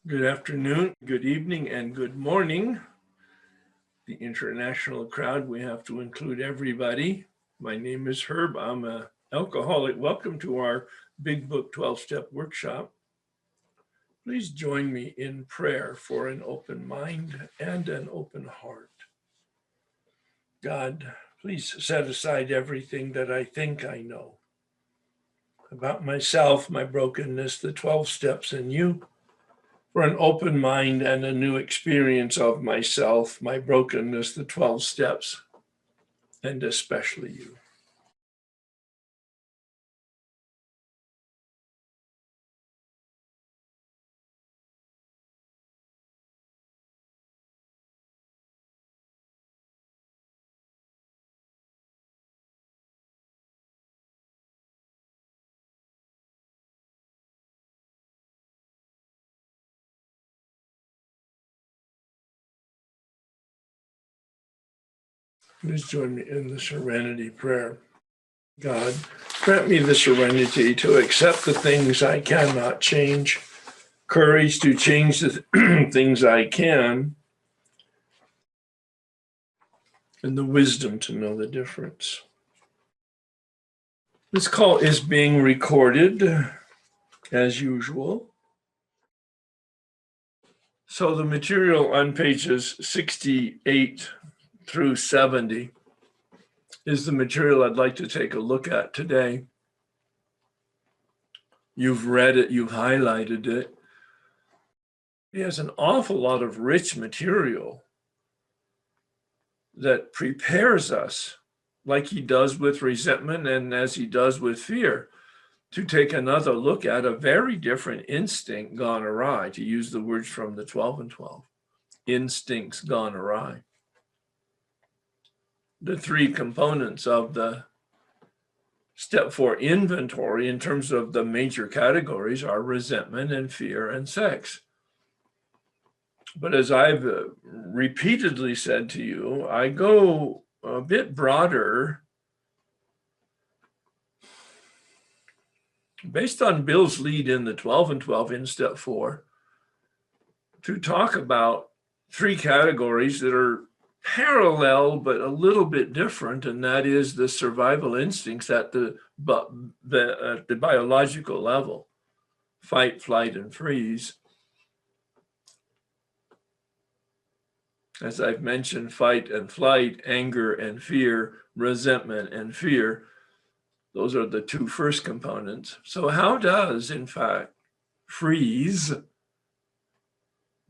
Good afternoon, good evening, and good morning. The international crowd, we have to include everybody. My name is Herb. I'm an alcoholic. Welcome to our Big Book 12-Step Workshop. Please join me in prayer for an open mind and an open heart. God, please set aside everything that I think I know about myself, my brokenness, the 12 steps in you, for an open mind and a new experience of myself, my brokenness, the 12 steps, and especially you. Please join me in the Serenity Prayer. God, grant me the serenity to accept the things I cannot change, courage to change the things I can, and the wisdom to know the difference. This call is being recorded, as usual. So the material on pages 68 through 70 is the material I'd like to take a look at today. You've read it, you've highlighted it. He has an awful lot of rich material that prepares us, like he does with resentment and as he does with fear, to take another look at a very different instinct gone awry, to use the words from the 12 and 12, instincts gone awry. The three components of the step 4 inventory in terms of the major categories are resentment and fear and sex. But as I've repeatedly said to you, I go a bit broader based on Bill's lead in the 12 and 12 in step 4 to talk about three categories that are parallel but a little bit different, and that is the survival instincts at the biological level: fight, flight, and freeze. As I've mentioned, fight and flight, anger and fear, resentment and fear, those are the two first components. So how does, in fact, freeze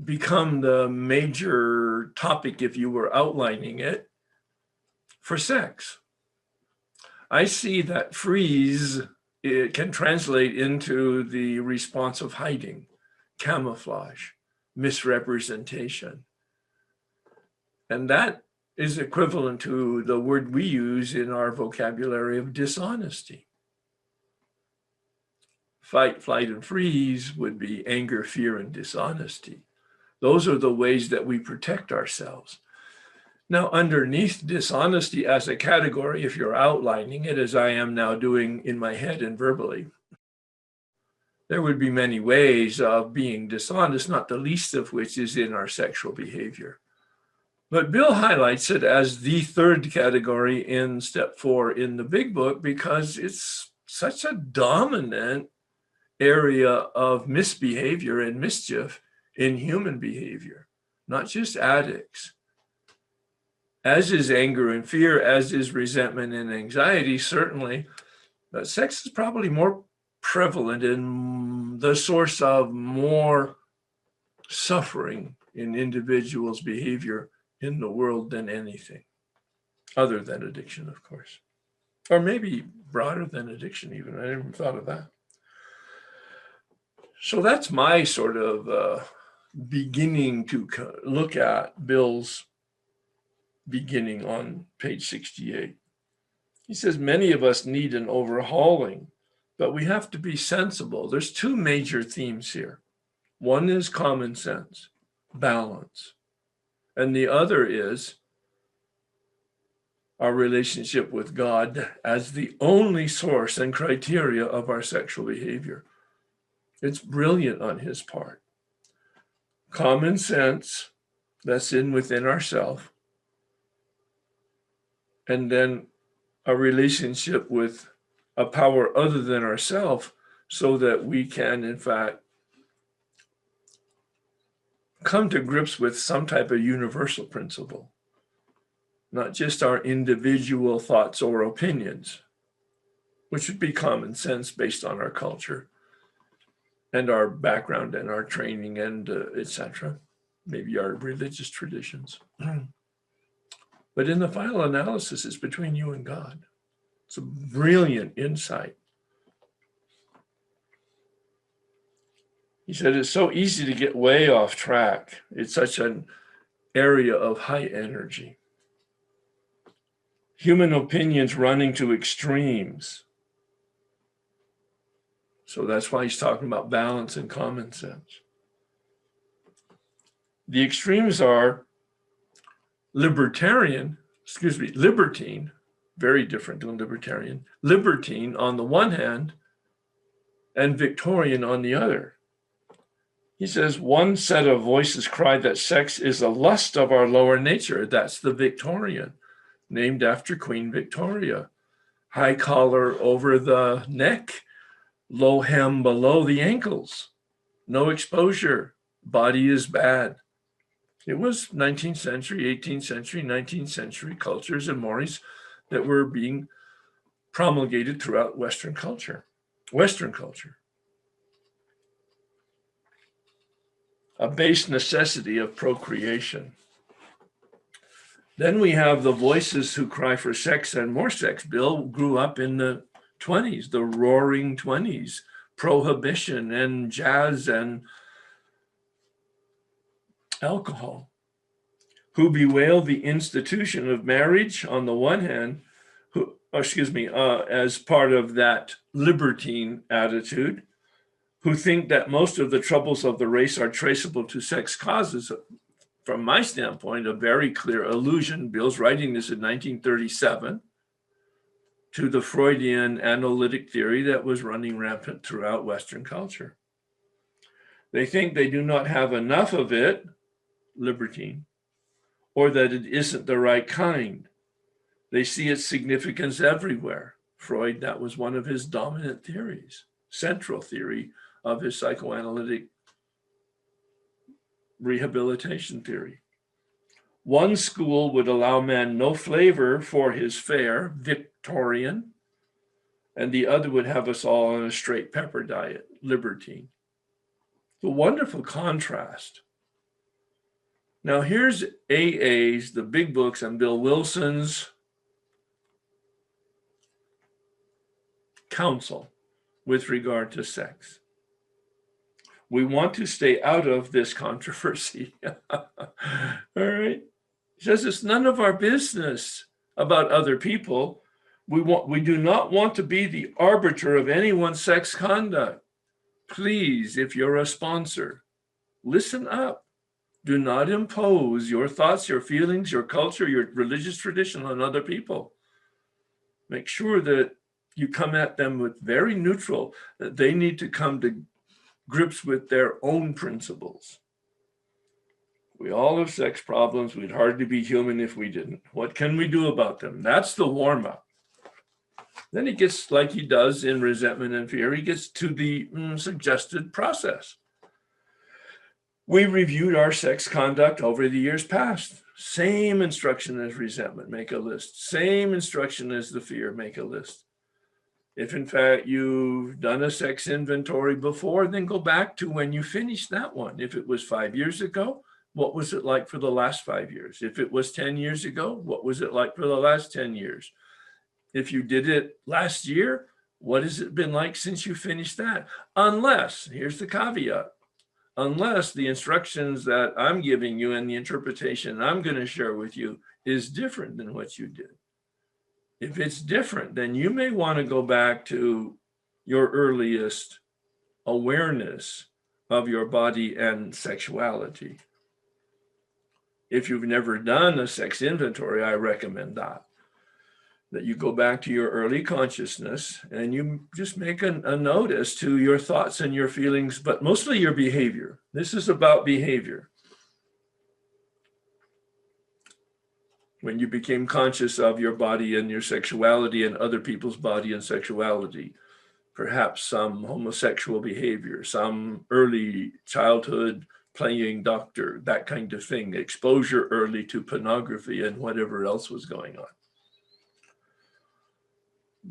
become the major topic if you were outlining it for sex? I see that freeze, it can translate into the response of hiding, camouflage, misrepresentation. And that is equivalent to the word we use in our vocabulary of dishonesty. Fight, flight, and freeze would be anger, fear, and dishonesty. Those are the ways that we protect ourselves. Now, underneath dishonesty as a category, if you're outlining it, as I am now doing in my head and verbally, there would be many ways of being dishonest, not the least of which is in our sexual behavior. But Bill highlights it as the third category in step 4 in the big book because it's such a dominant area of misbehavior and mischief in human behavior, not just addicts. As is anger and fear, as is resentment and anxiety, certainly, but sex is probably more prevalent and the source of more suffering in individuals' behavior in the world than anything, other than addiction, of course. Or maybe broader than addiction even. I never thought of that. So that's my sort of beginning to look at Bill's beginning on page 68. He says, many of us need an overhauling, but we have to be sensible. There's two major themes here. One is common sense, balance. And the other is our relationship with God as the only source and criteria of our sexual behavior. It's brilliant on his part. common sense that's within ourselves, and then a relationship with a power other than ourselves, so that we can, in fact, come to grips with some type of universal principle, not just our individual thoughts or opinions, which would be common sense based on our culture and our background and our training and etc. Maybe our religious traditions. But in the final analysis, it's between you and God. It's a brilliant insight. He said, it's so easy to get way off track. It's such an area of high energy. Human opinions running to extremes. So that's why he's talking about balance and common sense. The extremes are libertine, very different than libertarian, libertine on the one hand, and Victorian on the other. He says, one set of voices cry that sex is a lust of our lower nature. That's the Victorian, named after Queen Victoria. High collar over the neck, low hem below the ankles, no exposure, body is bad. It was 19th century, 18th century, 19th century cultures and mores that were being promulgated throughout Western culture. A base necessity of procreation. Then we have the voices who cry for sex and more sex. Bill grew up in the 20s, the roaring 20s, prohibition and jazz and alcohol, who bewail the institution of marriage on the one hand, as part of that libertine attitude, who think that most of the troubles of the race are traceable to sex causes. From my standpoint, a very clear allusion, Bill's writing this in 1937, to the Freudian analytic theory that was running rampant throughout Western culture. They think they do not have enough of it, libertine, or that it isn't the right kind. They see its significance everywhere. Freud, that was one of his dominant theories, central theory of his psychoanalytic rehabilitation theory. One school would allow man no flavor for his fare, Victorian, and the other would have us all on a straight pepper diet, libertine. The wonderful contrast. Now here's AA's, the big books, and Bill Wilson's counsel with regard to sex. We want to stay out of this controversy. All right. He says it's none of our business about other people. We do not want to be the arbiter of anyone's sex conduct. Please, if you're a sponsor, listen up. Do not impose your thoughts, your feelings, your culture, your religious tradition on other people. Make sure that you come at them with very neutral, that they need to come to grips with their own principles. We all have sex problems. We'd hardly be human if we didn't. What can we do about them? That's the warm-up. Then he gets, like he does in Resentment and Fear, he gets to the suggested process. We reviewed our sex conduct over the years past. Same instruction as resentment, make a list. Same instruction as the fear, make a list. If in fact you've done a sex inventory before, then go back to when you finished that one. If it was 5 years ago, what was it like for the last 5 years? If it was 10 years ago, what was it like for the last 10 years? If you did it last year, what has it been like since you finished that? Unless, here's the caveat, unless the instructions that I'm giving you and the interpretation I'm going to share with you is different than what you did. If it's different, then you may want to go back to your earliest awareness of your body and sexuality. If you've never done a sex inventory, I recommend that. that you go back to your early consciousness and you just make a notice to your thoughts and your feelings, but mostly your behavior. This is about behavior. When you became conscious of your body and your sexuality and other people's body and sexuality, perhaps some homosexual behavior, some early childhood playing doctor, that kind of thing, exposure early to pornography and whatever else was going on.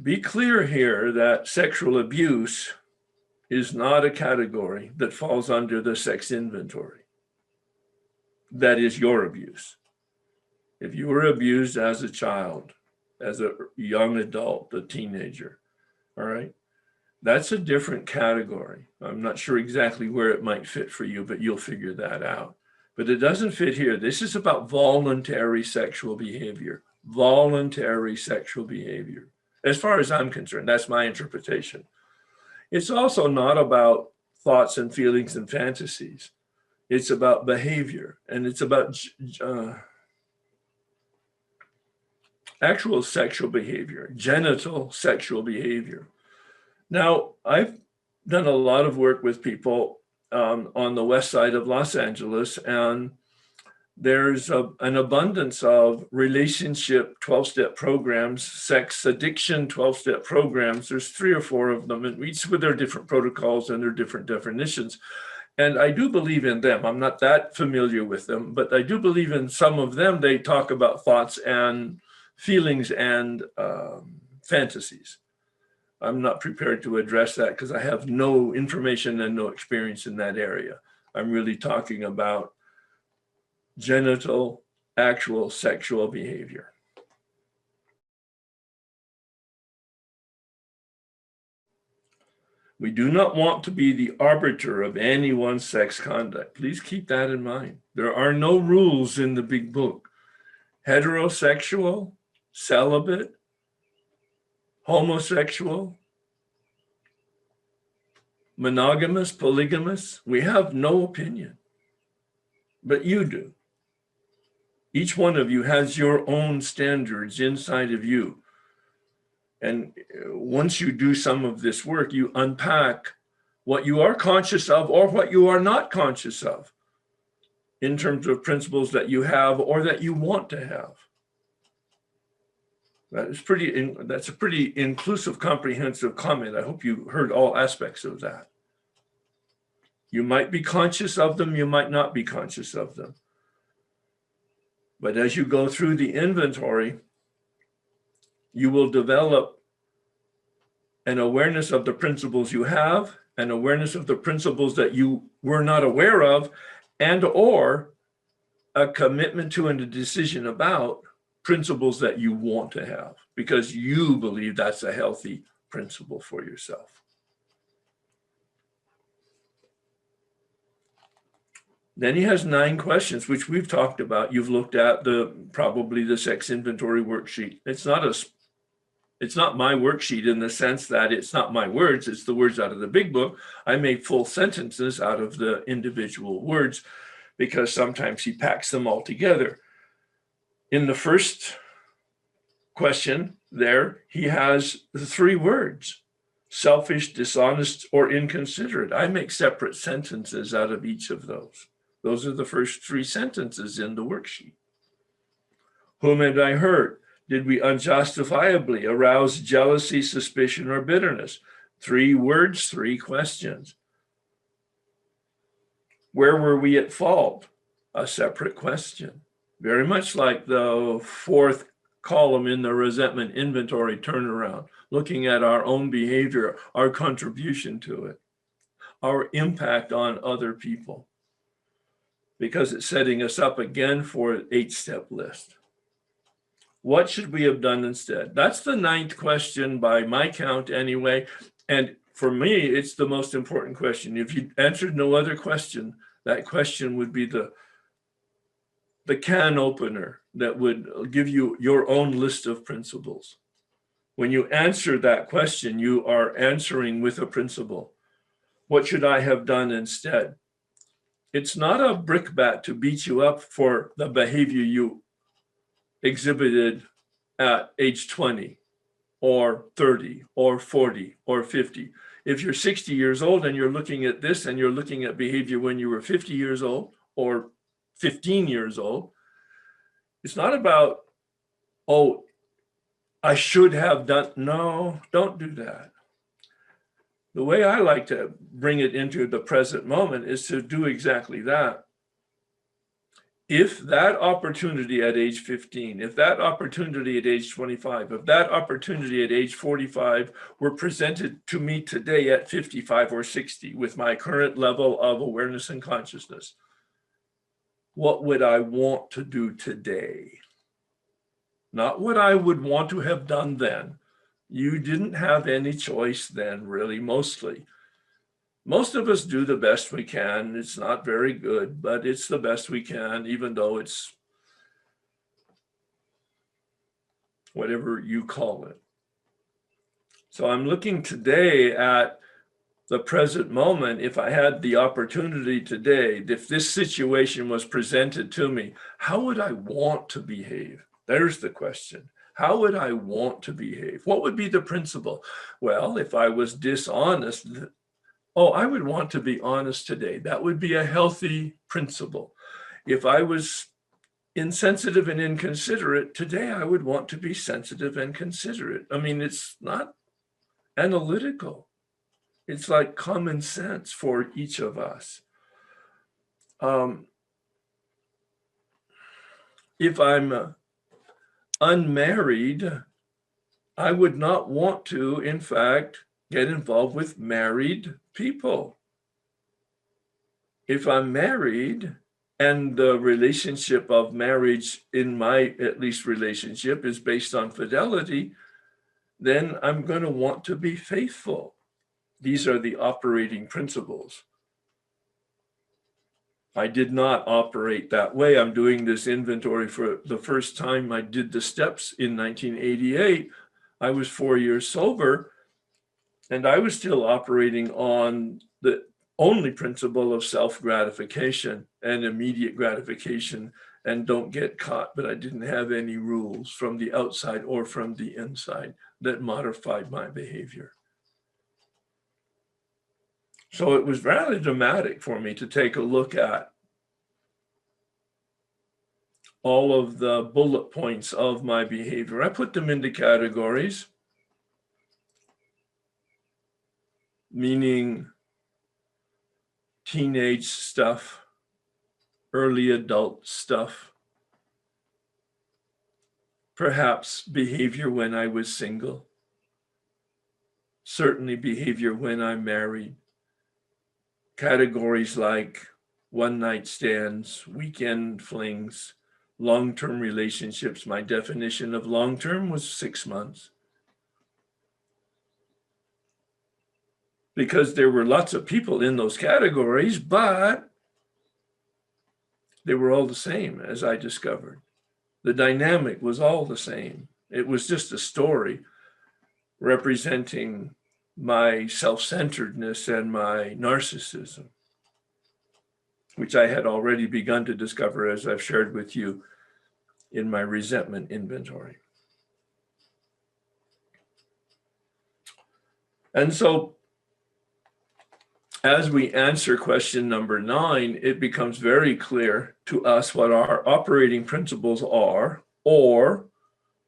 Be clear here that sexual abuse is not a category that falls under the sex inventory. That is your abuse. If you were abused as a child, as a young adult, a teenager, all right, that's a different category. I'm not sure exactly where it might fit for you, but you'll figure that out. But it doesn't fit here. This is about voluntary sexual behavior. Voluntary sexual behavior. As far as I'm concerned, that's my interpretation. It's also not about thoughts and feelings and fantasies. It's about behavior, and it's about actual sexual behavior, genital sexual behavior. Now, I've done a lot of work with people on the west side of Los Angeles, and there's an abundance of relationship 12-step programs, sex addiction 12-step programs. There's 3 or 4 of them, and each with their different protocols and their different definitions. And I do believe in them. I'm not that familiar with them, but I do believe in some of them. They talk about thoughts and feelings and fantasies. I'm not prepared to address that because I have no information and no experience in that area. I'm really talking about genital, actual sexual behavior. We do not want to be the arbiter of anyone's sex conduct. Please keep that in mind. There are no rules in the big book. Heterosexual, celibate, homosexual, monogamous, polygamous, we have no opinion, but you do. Each one of you has your own standards inside of you. And once you do some of this work, you unpack what you are conscious of or what you are not conscious of in terms of principles that you have or that you want to have. That's a pretty inclusive, comprehensive comment. I hope you heard all aspects of that. You might be conscious of them, you might not be conscious of them. But as you go through the inventory, you will develop an awareness of the principles you have, an awareness of the principles that you were not aware of, and or a commitment to and a decision about principles that you want to have because you believe that's a healthy principle for yourself. Then he has 9 questions, which we've talked about. You've looked at probably the sex inventory worksheet. It's not my worksheet in the sense that it's not my words, it's the words out of the big book. I make full sentences out of the individual words because sometimes he packs them all together. In the first question there, he has the 3 words: selfish, dishonest, or inconsiderate. I make separate sentences out of each of those. Those are the first 3 sentences in the worksheet. Whom had I hurt? Did we unjustifiably arouse jealousy, suspicion, or bitterness? 3 words, 3 questions. Where were we at fault? A separate question. Very much like the 4th column in the resentment inventory turnaround, looking at our own behavior, our contribution to it, our impact on other people, because it's setting us up again for an 8-step list. What should we have done instead? That's the 9th question by my count anyway. And for me, it's the most important question. If you answered no other question, that question would be the can opener that would give you your own list of principles. When you answer that question, you are answering with a principle. What should I have done instead? It's not a brickbat to beat you up for the behavior you exhibited at age 20 or 30 or 40 or 50. If you're 60 years old and you're looking at this and you're looking at behavior when you were 50 years old or 15 years old, it's not about, oh, I should have done. No, don't do that. The way I like to bring it into the present moment is to do exactly that. If that opportunity at age 15, if that opportunity at age 25, if that opportunity at age 45 were presented to me today at 55 or 60 with my current level of awareness and consciousness, what would I want to do today? Not what I would want to have done then. You didn't have any choice then, really, mostly. Most of us do the best we can. It's not very good, but it's the best we can, even though it's whatever you call it. So I'm looking today at the present moment. If I had the opportunity today, if this situation was presented to me, how would I want to behave? There's the question. How would I want to behave? What would be the principle? Well, if I was dishonest, I would want to be honest today. That would be a healthy principle. If I was insensitive and inconsiderate, today I would want to be sensitive and considerate. I mean, it's not analytical. It's like common sense for each of us. If I'm unmarried, I would not want to, in fact, get involved with married people. If I'm married and the relationship of marriage in my, at least, relationship is based on fidelity, then I'm going to want to be faithful. These are the operating principles. I did not operate that way. I'm doing this inventory for the first time. I did the steps in 1988. I was 4 years sober, and I was still operating on the only principle of self-gratification and immediate gratification, and don't get caught. But I didn't have any rules from the outside or from the inside that modified my behavior. So it was rather dramatic for me to take a look at all of the bullet points of my behavior. I put them into categories, meaning teenage stuff, early adult stuff, perhaps behavior when I was single, certainly behavior when I'm married, categories like one-night stands, weekend flings, long-term relationships. My definition of long-term was 6 months. Because there were lots of people in those categories, but they were all the same, as I discovered. The dynamic was all the same. It was just a story representing my self-centeredness and my narcissism, which I had already begun to discover, as I've shared with you in my resentment inventory. And so as we answer question number 9, it becomes very clear to us what our operating principles are, or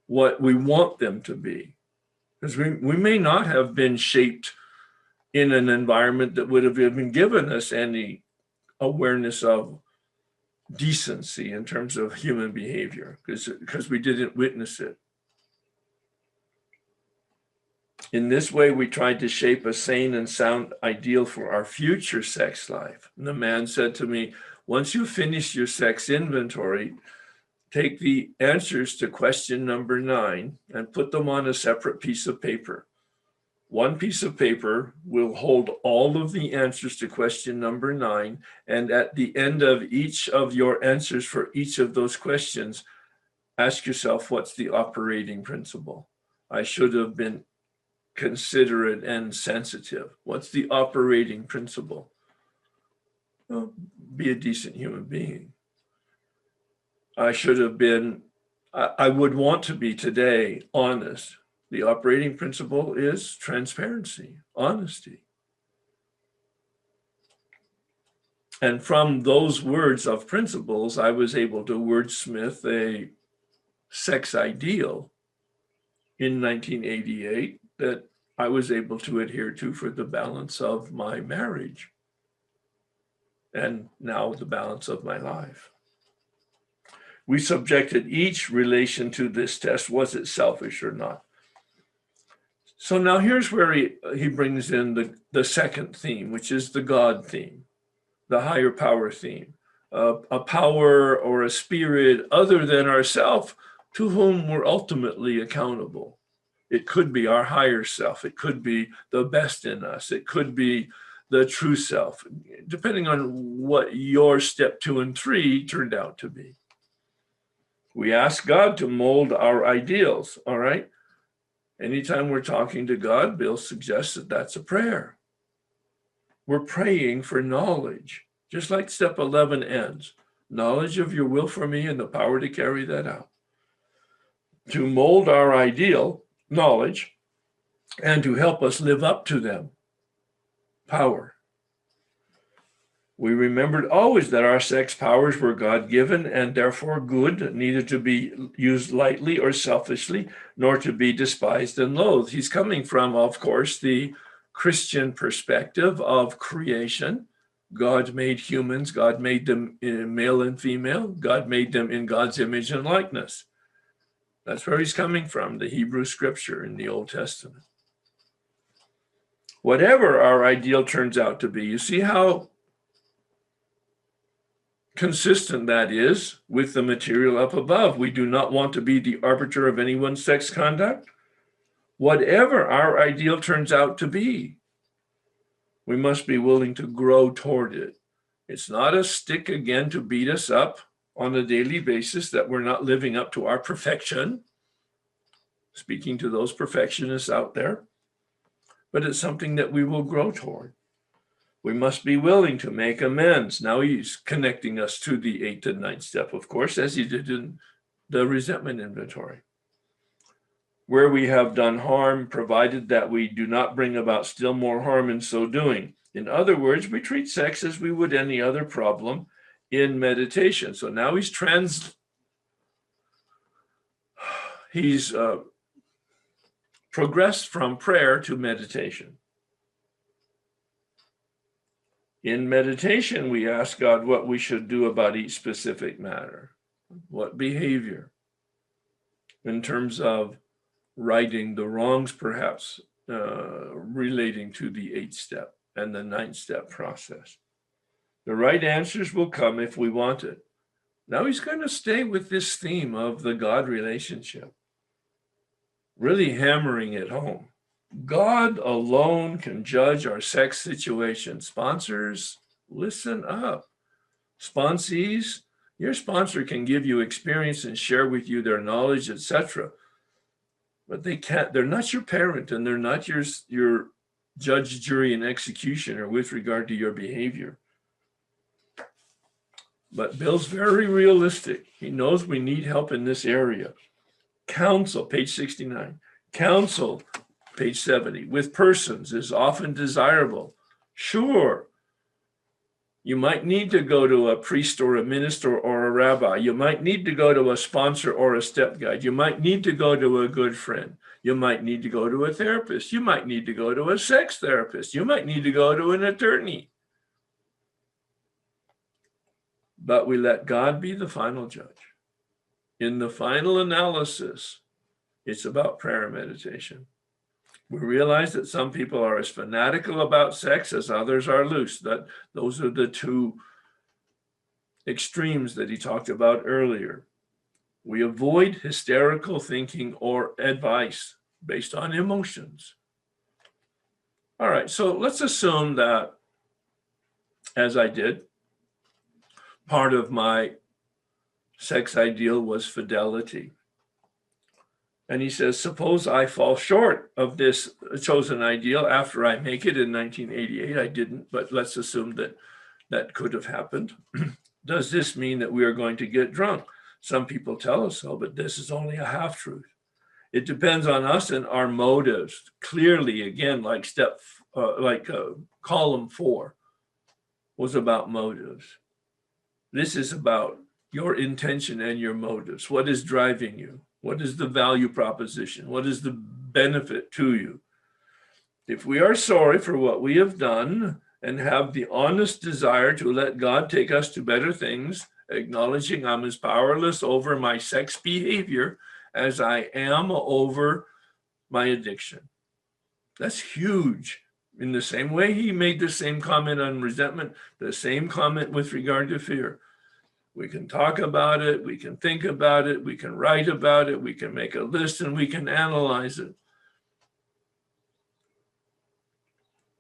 what we want them to be. Because we may not have been shaped in an environment that would have even given us any awareness of decency in terms of human behavior, because we didn't witness it. In this way, we tried to shape a sane and sound ideal for our future sex life. And the man said to me, once you finish your sex inventory, take the answers to question number 9 and put them on a separate piece of paper. One piece of paper will hold all of the answers to question number 9. And at the end of each of your answers for each of those questions, ask yourself, what's the operating principle? I should have been considerate and sensitive. What's the operating principle? Well, be a decent human being. I should have been I would want to be today honest. The operating principle is transparency, honesty. And from those words of principles, I was able to wordsmith a sex ideal in 1988 that I was able to adhere to for the balance of my marriage and now the balance of my life. We subjected each relation to this test. Was it selfish or not? So now here's where he brings in the second theme, which is the God theme, the higher power theme, a power or a spirit other than ourself to whom we're ultimately accountable. It could be our higher self. It could be the best in us. It could be the true self, depending on what your step 2 and 3 turned out to be. We ask God to mold our ideals, all right? Anytime we're talking to God, Bill suggests that that's a prayer. We're praying for knowledge, just like step 11 ends. Knowledge of your will for me and the power to carry that out. To mold our ideal, knowledge, and to help us live up to them, power. We remembered always that our sex powers were God-given and therefore good, neither to be used lightly or selfishly, nor to be despised and loathed. He's coming from, of course, the Christian perspective of creation. God made humans, God made them male and female, God made them in God's image and likeness. That's where he's coming from, the Hebrew scripture in the Old Testament. Whatever our ideal turns out to be, you see how consistent that is with the material up above. We do not want to be the arbiter of anyone's sex conduct. Whatever our ideal turns out to be, we must be willing to grow toward it. It's not a stick again to beat us up on a daily basis that we're not living up to our perfection. Speaking to those perfectionists out there, but it's something that we will grow toward. We must be willing to make amends. Now he's connecting us to the 8th and 9th step, of course, as he did in the resentment inventory. Where we have done harm, provided that we do not bring about still more harm in so doing. In other words, we treat sex as we would any other problem in meditation. So now he's progressed from prayer to meditation. In meditation, we ask God what we should do about each specific matter, what behavior, in terms of righting the wrongs, perhaps relating to the 8th step and the 9th step process. The right answers will come if we want it. Now he's going to stay with this theme of the God relationship, really hammering it home. God alone can judge our sex situation. Sponsors, listen up. Sponsees, your sponsor can give you experience and share with you their knowledge, etc. But they're not your parent, and they're not your judge, jury, and executioner with regard to your behavior. But Bill's very realistic. He knows we need help in this area. Counsel, page 69. Counsel, page 70, with persons is often desirable. Sure, you might need to go to a priest or a minister or a rabbi. You might need to go to a sponsor or a step guide. You might need to go to a good friend. You might need to go to a therapist. You might need to go to a sex therapist. You might need to go to an attorney. But we let God be the final judge. In the final analysis, it's about prayer and meditation. We realize that some people are as fanatical about sex as others are loose. Those are the two extremes that he talked about earlier. We avoid hysterical thinking or advice based on emotions. All right, so let's assume that, as I did, part of my sex ideal was fidelity. And he says, suppose I fall short of this chosen ideal after I make it in 1988. I didn't, but let's assume that that could have happened. Does this mean that we are going to get drunk? Some people tell us so, but this is only a half-truth. It depends on us and our motives. Clearly, again, like column 4 was about motives. This is about your intention and your motives. What is driving you? What is the value proposition? What is the benefit to you? If we are sorry for what we have done and have the honest desire to let God take us to better things, acknowledging I'm as powerless over my sex behavior as I am over my addiction. That's huge. In the same way he made the same comment on resentment, the same comment with regard to fear. We can talk about it, we can think about it, we can write about it, we can make a list, and we can analyze it.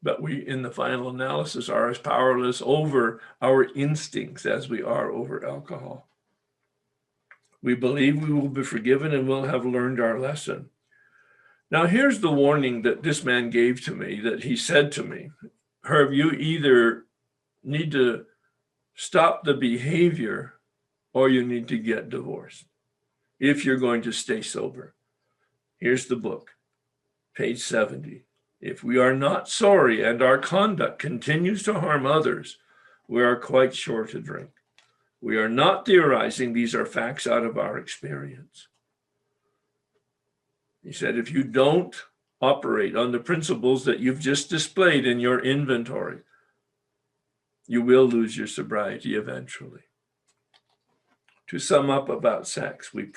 But we, in the final analysis, are as powerless over our instincts as we are over alcohol. We believe we will be forgiven and will have learned our lesson. Now, here's the warning that this man gave to me, that he said to me, Herb, you either need to stop the behavior or you need to get divorced if you're going to stay sober. Here's the book, page 70. If we are not sorry and our conduct continues to harm others, we are quite sure to drink. We are not theorizing. These are facts out of our experience. He said, if you don't operate on the principles that you've just displayed in your inventory, you will lose your sobriety eventually. To sum up about sex, we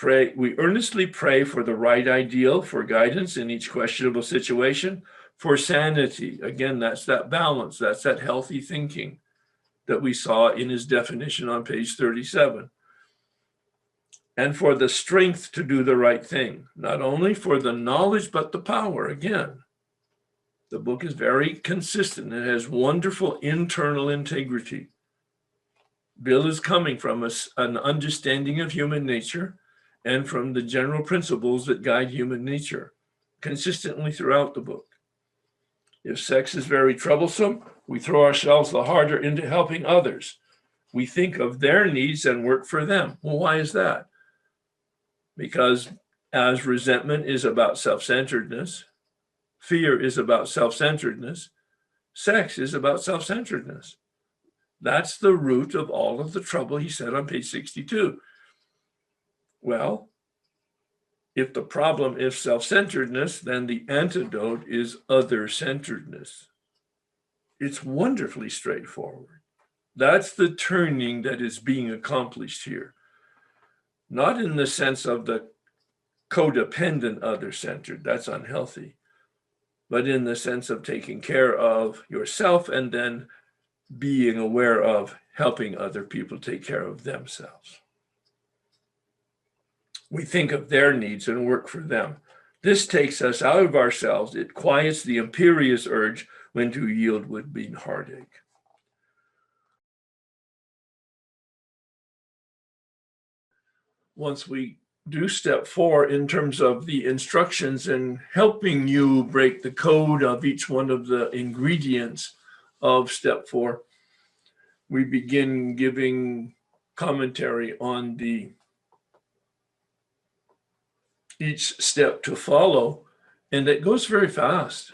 earnestly pray for the right ideal, for guidance in each questionable situation, for sanity. Again, that's that balance, that's that healthy thinking that we saw in his definition on page 37. And for the strength to do the right thing, not only for the knowledge, but the power. Again, the book is very consistent. It has wonderful internal integrity. Bill is coming from an understanding of human nature and from the general principles that guide human nature consistently throughout the book. If sex is very troublesome, we throw ourselves the harder into helping others. We think of their needs and work for them. Well, why is that? Because as resentment is about self-centeredness, fear is about self-centeredness, sex is about self-centeredness. That's the root of all of the trouble, he said on page 62. Well, if the problem is self-centeredness, then the antidote is other-centeredness. It's wonderfully straightforward. That's the turning that is being accomplished here. Not in the sense of the codependent other-centered, that's unhealthy, but in the sense of taking care of yourself and then being aware of helping other people take care of themselves. We think of their needs and work for them. This takes us out of ourselves. It quiets the imperious urge when to yield would be heartache. Once we do step 4 in terms of the instructions and helping you break the code of each one of the ingredients of step 4, we begin giving commentary on each step to follow, and it goes very fast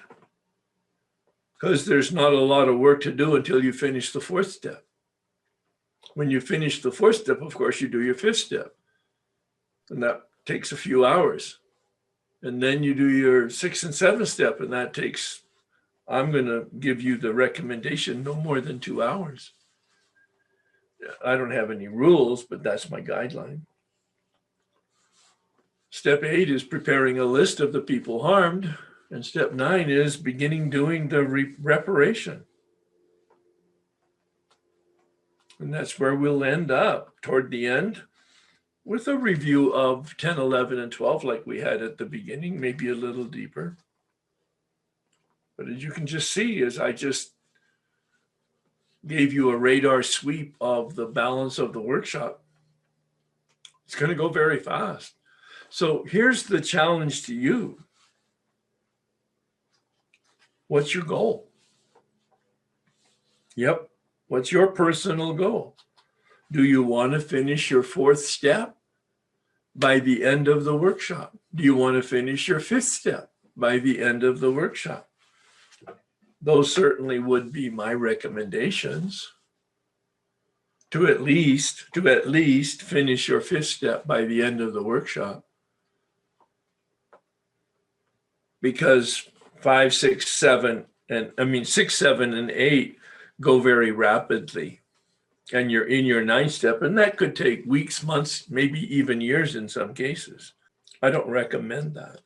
because there's not a lot of work to do until you finish the 4th step. When you finish the 4th step, of course, you do your 5th step, and that takes a few hours. And then you do your 6th and 7th step, and that takes, I'm going to give you the recommendation, no more than 2 hours. I don't have any rules, but that's my guideline. Step 8 is preparing a list of the people harmed. And step 9 is beginning doing the reparation. And that's where we'll end up toward the end with a review of 10, 11, and 12 like we had at the beginning, maybe a little deeper. But as you can just see, as I just gave you a radar sweep of the balance of the workshop, it's going to go very fast. So here's the challenge to you. What's your goal? Yep. What's your personal goal? Do you want to finish your 4th step by the end of the workshop? Do you want to finish your fifth step by the end of the workshop? Those certainly would be my recommendations. To at least finish your fifth step by the end of the workshop. Because 5, 6, 7, and 6, 7, and 8 go very rapidly. And you're in your ninth step, and that could take weeks, months, maybe even years in some cases. I don't recommend that.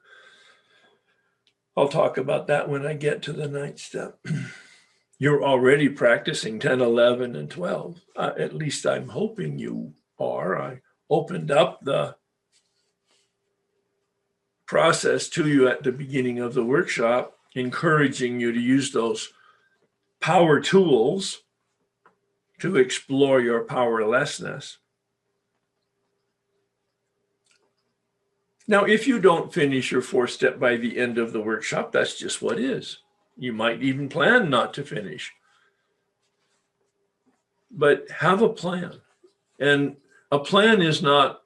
I'll talk about that when I get to the ninth step. You're already practicing 10, 11, and 12. At least I'm hoping you are. I opened up the process to you at the beginning of the workshop, encouraging you to use those power tools to explore your powerlessness. Now, if you don't finish your fourth step by the end of the workshop, that's just what is. You might even plan not to finish. But have a plan. And a plan is not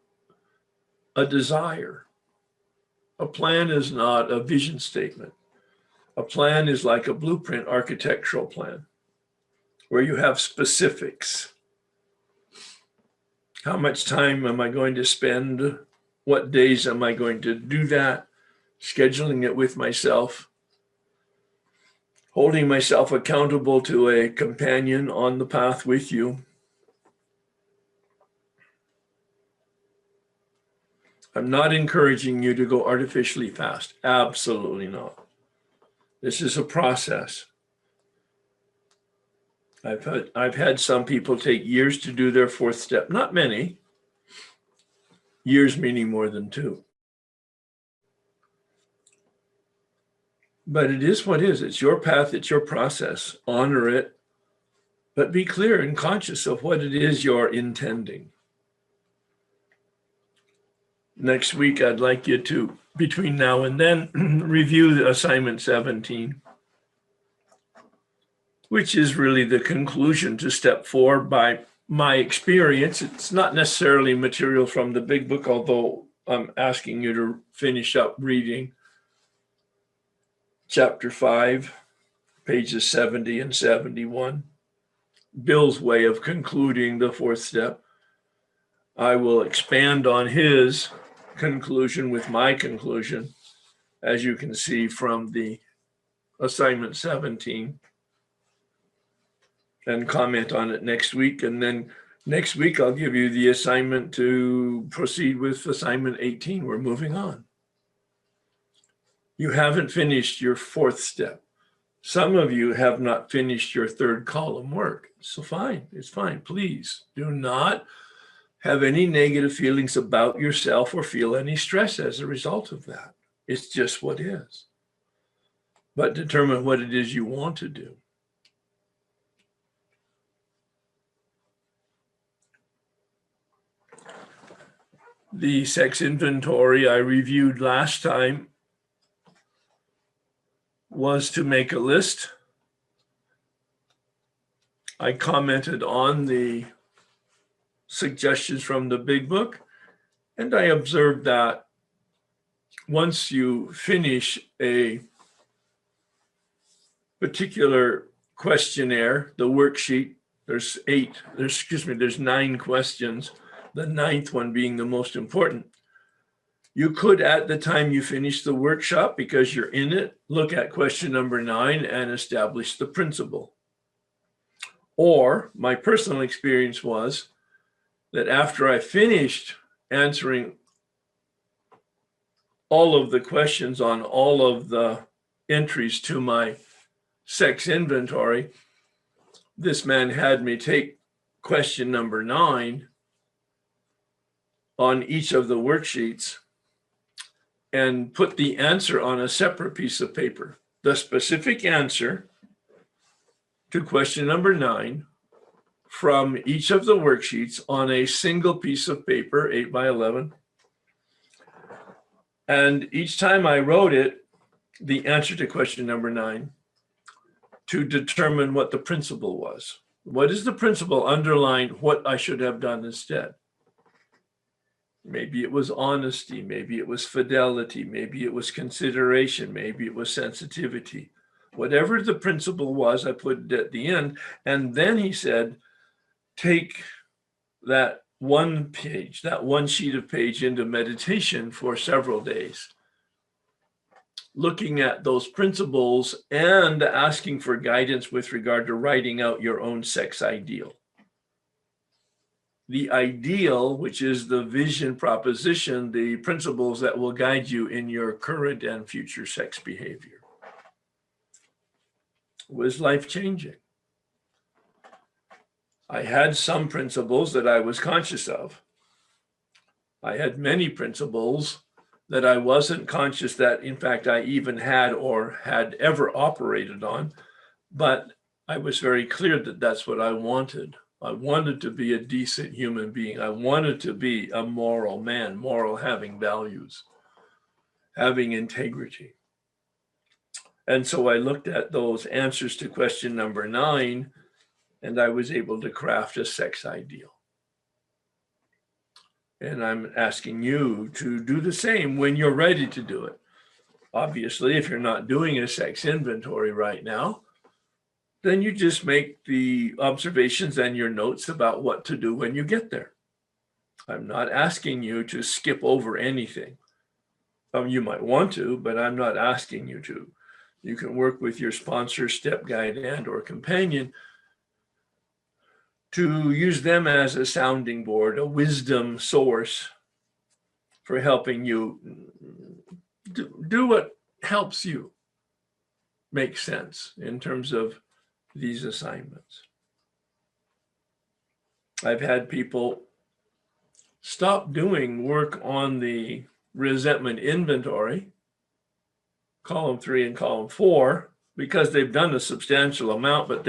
a desire. A plan is not a vision statement. A plan is like a blueprint architectural plan, where you have specifics. How much time am I going to spend? What days am I going to do that? Scheduling it with myself. Holding myself accountable to a companion on the path with you. I'm not encouraging you to go artificially fast. Absolutely not. This is a process. I've had some people take years to do their fourth step. Not many. Years meaning more than 2. But it is what is. It's your path. It's your process. Honor it. But be clear and conscious of what it is you're intending. Next week, I'd like you to, between now and then, review assignment 17, which is really the conclusion to step 4 by my experience. It's not necessarily material from the big book, although I'm asking you to finish up reading chapter 5, pages 70 and 71. Bill's way of concluding the fourth step. I will expand on his conclusion with my conclusion, as you can see from the assignment 17, and comment on it next week. And then next week, I'll give you the assignment to proceed with assignment 18. We're moving on. You haven't finished your fourth step. Some of you have not finished your third column work. So fine, it's fine. Please do not have any negative feelings about yourself or feel any stress as a result of that. It's just what is. But determine what it is you want to do. The sex inventory I reviewed last time was to make a list. I commented on the suggestions from the big book, and I observed that once you finish a particular questionnaire, the worksheet, there's 9 questions, the 9th one being the most important. You could, at the time you finish the workshop, because you're in it, look at question number 9 and establish the principle. Or my personal experience was that after I finished answering all of the questions on all of the entries to my sex inventory, this man had me take question number 9 on each of the worksheets and put the answer on a separate piece of paper. The specific answer to question number 9 from each of the worksheets on a single piece of paper, 8 by 11. And each time I wrote it, the answer to question number 9, to determine what the principle was. What is the principle underlying what I should have done instead? Maybe it was honesty, maybe it was fidelity, maybe it was consideration, maybe it was sensitivity. Whatever the principle was, I put it at the end. And then he said, take that one page, that one sheet of page into meditation for several days, looking at those principles and asking for guidance with regard to writing out your own sex ideal. The ideal, which is the vision proposition, the principles that will guide you in your current and future sex behavior. Was life-changing. I had some principles that I was conscious of. I had many principles that I wasn't conscious that, in fact, I even had or had ever operated on, but I was very clear that that's what I wanted. I wanted to be a decent human being. I wanted to be a moral man, moral, having values, having integrity. And so I looked at those answers to question number 9, and I was able to craft a sex ideal. And I'm asking you to do the same when you're ready to do it. Obviously, if you're not doing a sex inventory right now, then you just make the observations and your notes about what to do when you get there. I'm not asking you to skip over anything. You might want to, but I'm not asking you to. You can work with your sponsor, step guide, and or companion to use them as a sounding board, a wisdom source for helping you do what helps you make sense in terms of these assignments. I've had people stop doing work on the resentment inventory, column 3 and column 4, because they've done a substantial amount, but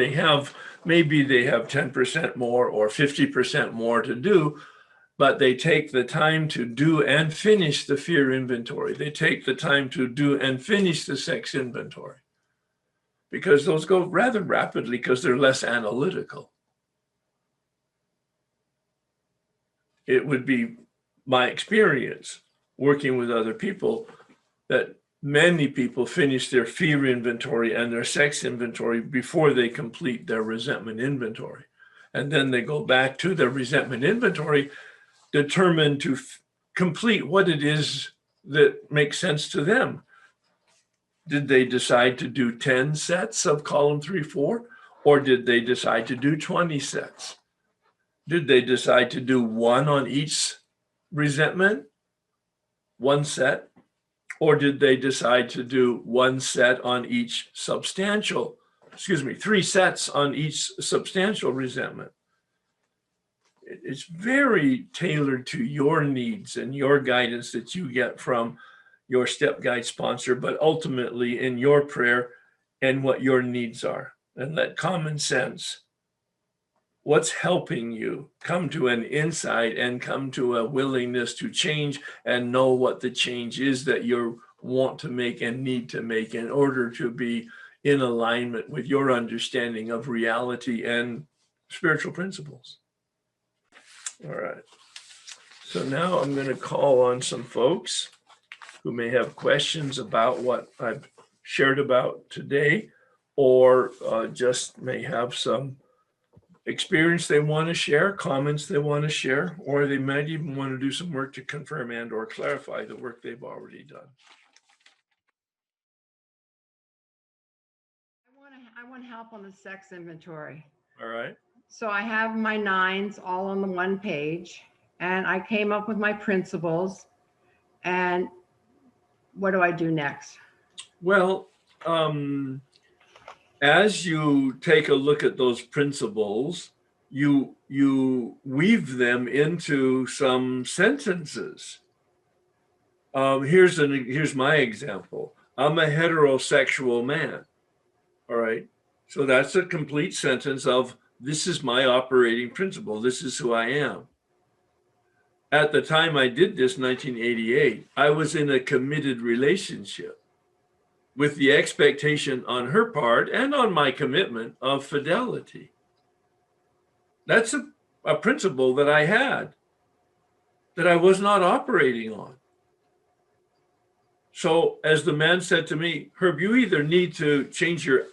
maybe they have 10% more or 50% more to do, but they take the time to do and finish the fear inventory. They take the time to do and finish the sex inventory, because those go rather rapidly because they're less analytical. It would be my experience working with other people that many people finish their fear inventory and their sex inventory before they complete their resentment inventory. And then they go back to their resentment inventory, determined to complete what it is that makes sense to them. Did they decide to do 10 sets of column 3, 4? Or did they decide to do 20 sets? Did they decide to do one on each resentment, one set? Or did they decide to do one set on each substantial, 3 sets on each substantial resentment? It's very tailored to your needs and your guidance that you get from your step guide sponsor, but ultimately in your prayer and what your needs are. And let common sense, what's helping you come to an insight and come to a willingness to change and know what the change is that you want to make and need to make in order to be in alignment with your understanding of reality and spiritual principles. All right. So now I'm going to call on some folks who may have questions about what I've shared about today, or just may have some experience they want to share, comments they want to share, or they might even want to do some work to confirm and or clarify the work they've already done. I want help on the sex inventory. All right. So I have my 9s all on the one page, and I came up with my principles. And what do I do next? Well, as you take a look at those principles, you weave them into some sentences. Here's my example. I'm a heterosexual man. All right. So that's a complete sentence of, this is my operating principle. This is who I am. At the time I did this, 1988, I was in a committed relationship with the expectation on her part and on my commitment of fidelity. That's a principle that I had that I was not operating on. So as the man said to me, Herb, you either need to change your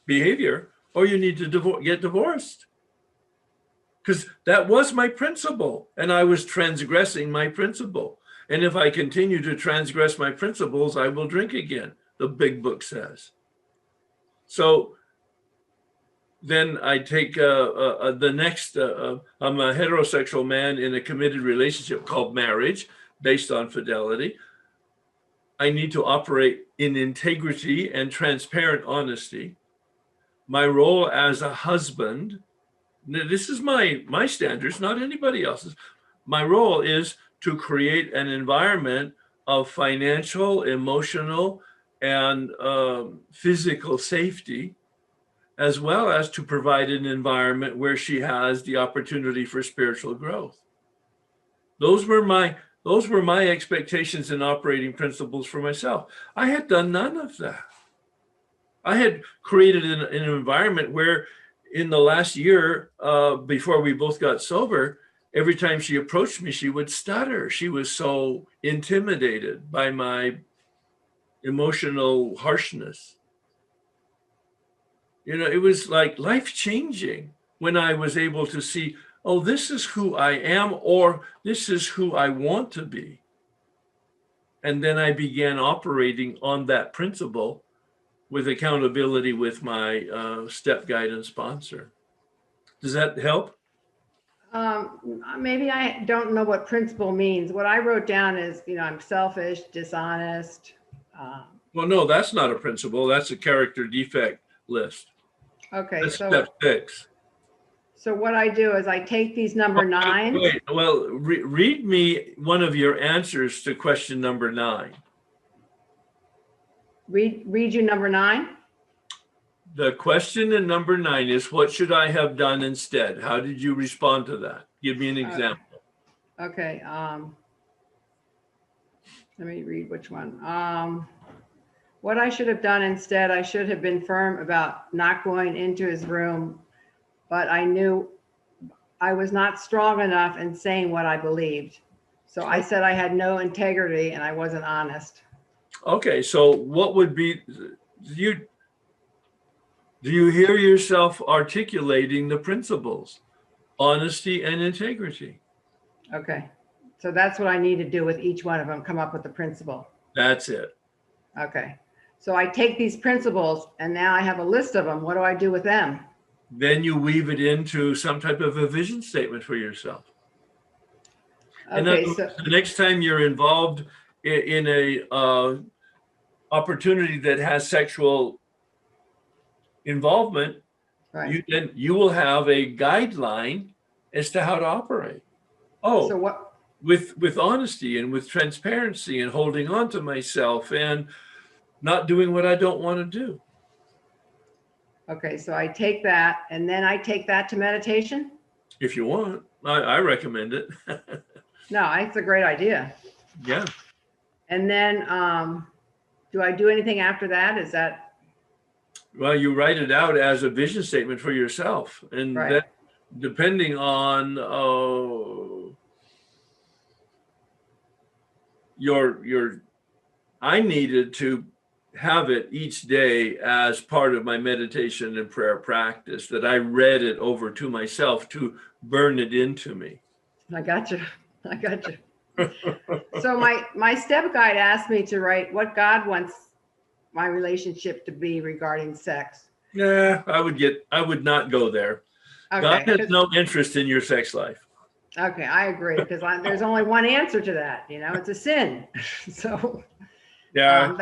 behavior or you need to get divorced. Because that was my principle, and I was transgressing my principle. And if I continue to transgress my principles, I will drink again, the big book says. So then I take the next, I'm a heterosexual man in a committed relationship called marriage, based on fidelity. I need to operate in integrity and transparent honesty. My role as a husband, this is my standards, not anybody else's. My role is to create an environment of financial, emotional, and physical safety, as well as to provide an environment where she has the opportunity for spiritual growth. Those were my expectations and operating principles for myself. I had done none of that. I had created an environment where in the last year, before we both got sober, every time she approached me, she would stutter. She was so intimidated by my emotional harshness. You know, it was like life-changing when I was able to see, oh, this is who I am, or this is who I want to be. And then I began operating on that principle with accountability with my step guide and sponsor. Does that help? Maybe I don't know what principle means. What I wrote down is, I'm selfish, dishonest. Well, no, that's not a principle. That's a character defect list. Okay. That's step 6. So what I do is I take these number 9. Wait, well, read me one of your answers to question number 9. Read you number 9. The question in number 9 is, what should I have done instead? How did you respond to that? Give me an example. Okay. Let me read which one. What I should have done instead, I should have been firm about not going into his room, but I knew I was not strong enough in saying what I believed. So I said I had no integrity and I wasn't honest. Okay, so what would be, do you hear yourself articulating the principles, honesty and integrity? Okay, so that's what I need to do with each one of them, come up with the principle. That's it. Okay, so I take these principles and now I have a list of them. What do I do with them? Then you weave it into some type of a vision statement for yourself. Okay, and so the next time you're involved in a opportunity that has sexual involvement, right. you will have a guideline as to how to operate. Oh, So what? With honesty and with transparency and holding on to myself and not doing what I don't want to do. Okay, so I take that and then I take that to meditation? If you want, I recommend it. No, it's a great idea. Yeah. And then do I do anything after that? Is that? Well, you write it out as a vision statement for yourself. And Right. that, depending on I needed to have it each day as part of my meditation and prayer practice, that I read it over to myself to burn it into me. I got you. So my step guide asked me to write what God wants my relationship to be regarding sex. Yeah, I would not go there. Okay. God has no interest in your sex life. Okay, I agree, because there's only one answer to that. It's a sin. So yeah.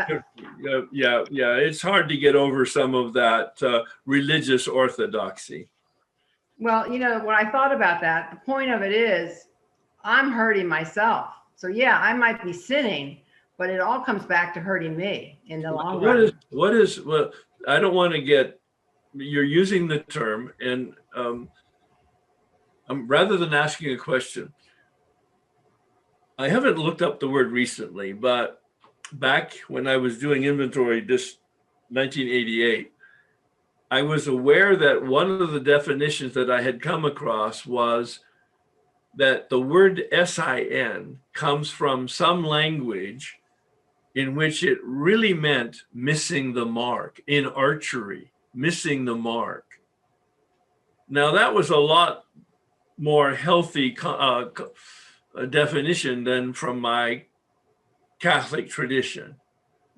It's hard to get over some of that religious orthodoxy. Well, when I thought about that, the point of it is I'm hurting myself. So yeah, I might be sinning, but it all comes back to hurting me in the long run. Well, I don't want to get, you're using the term, and rather than asking a question, I haven't looked up the word recently, but back when I was doing inventory this 1988, I was aware that one of the definitions that I had come across was that the word sin comes from some language in which it really meant missing the mark in archery, missing the mark. Now, that was a lot more healthy definition than from my Catholic tradition.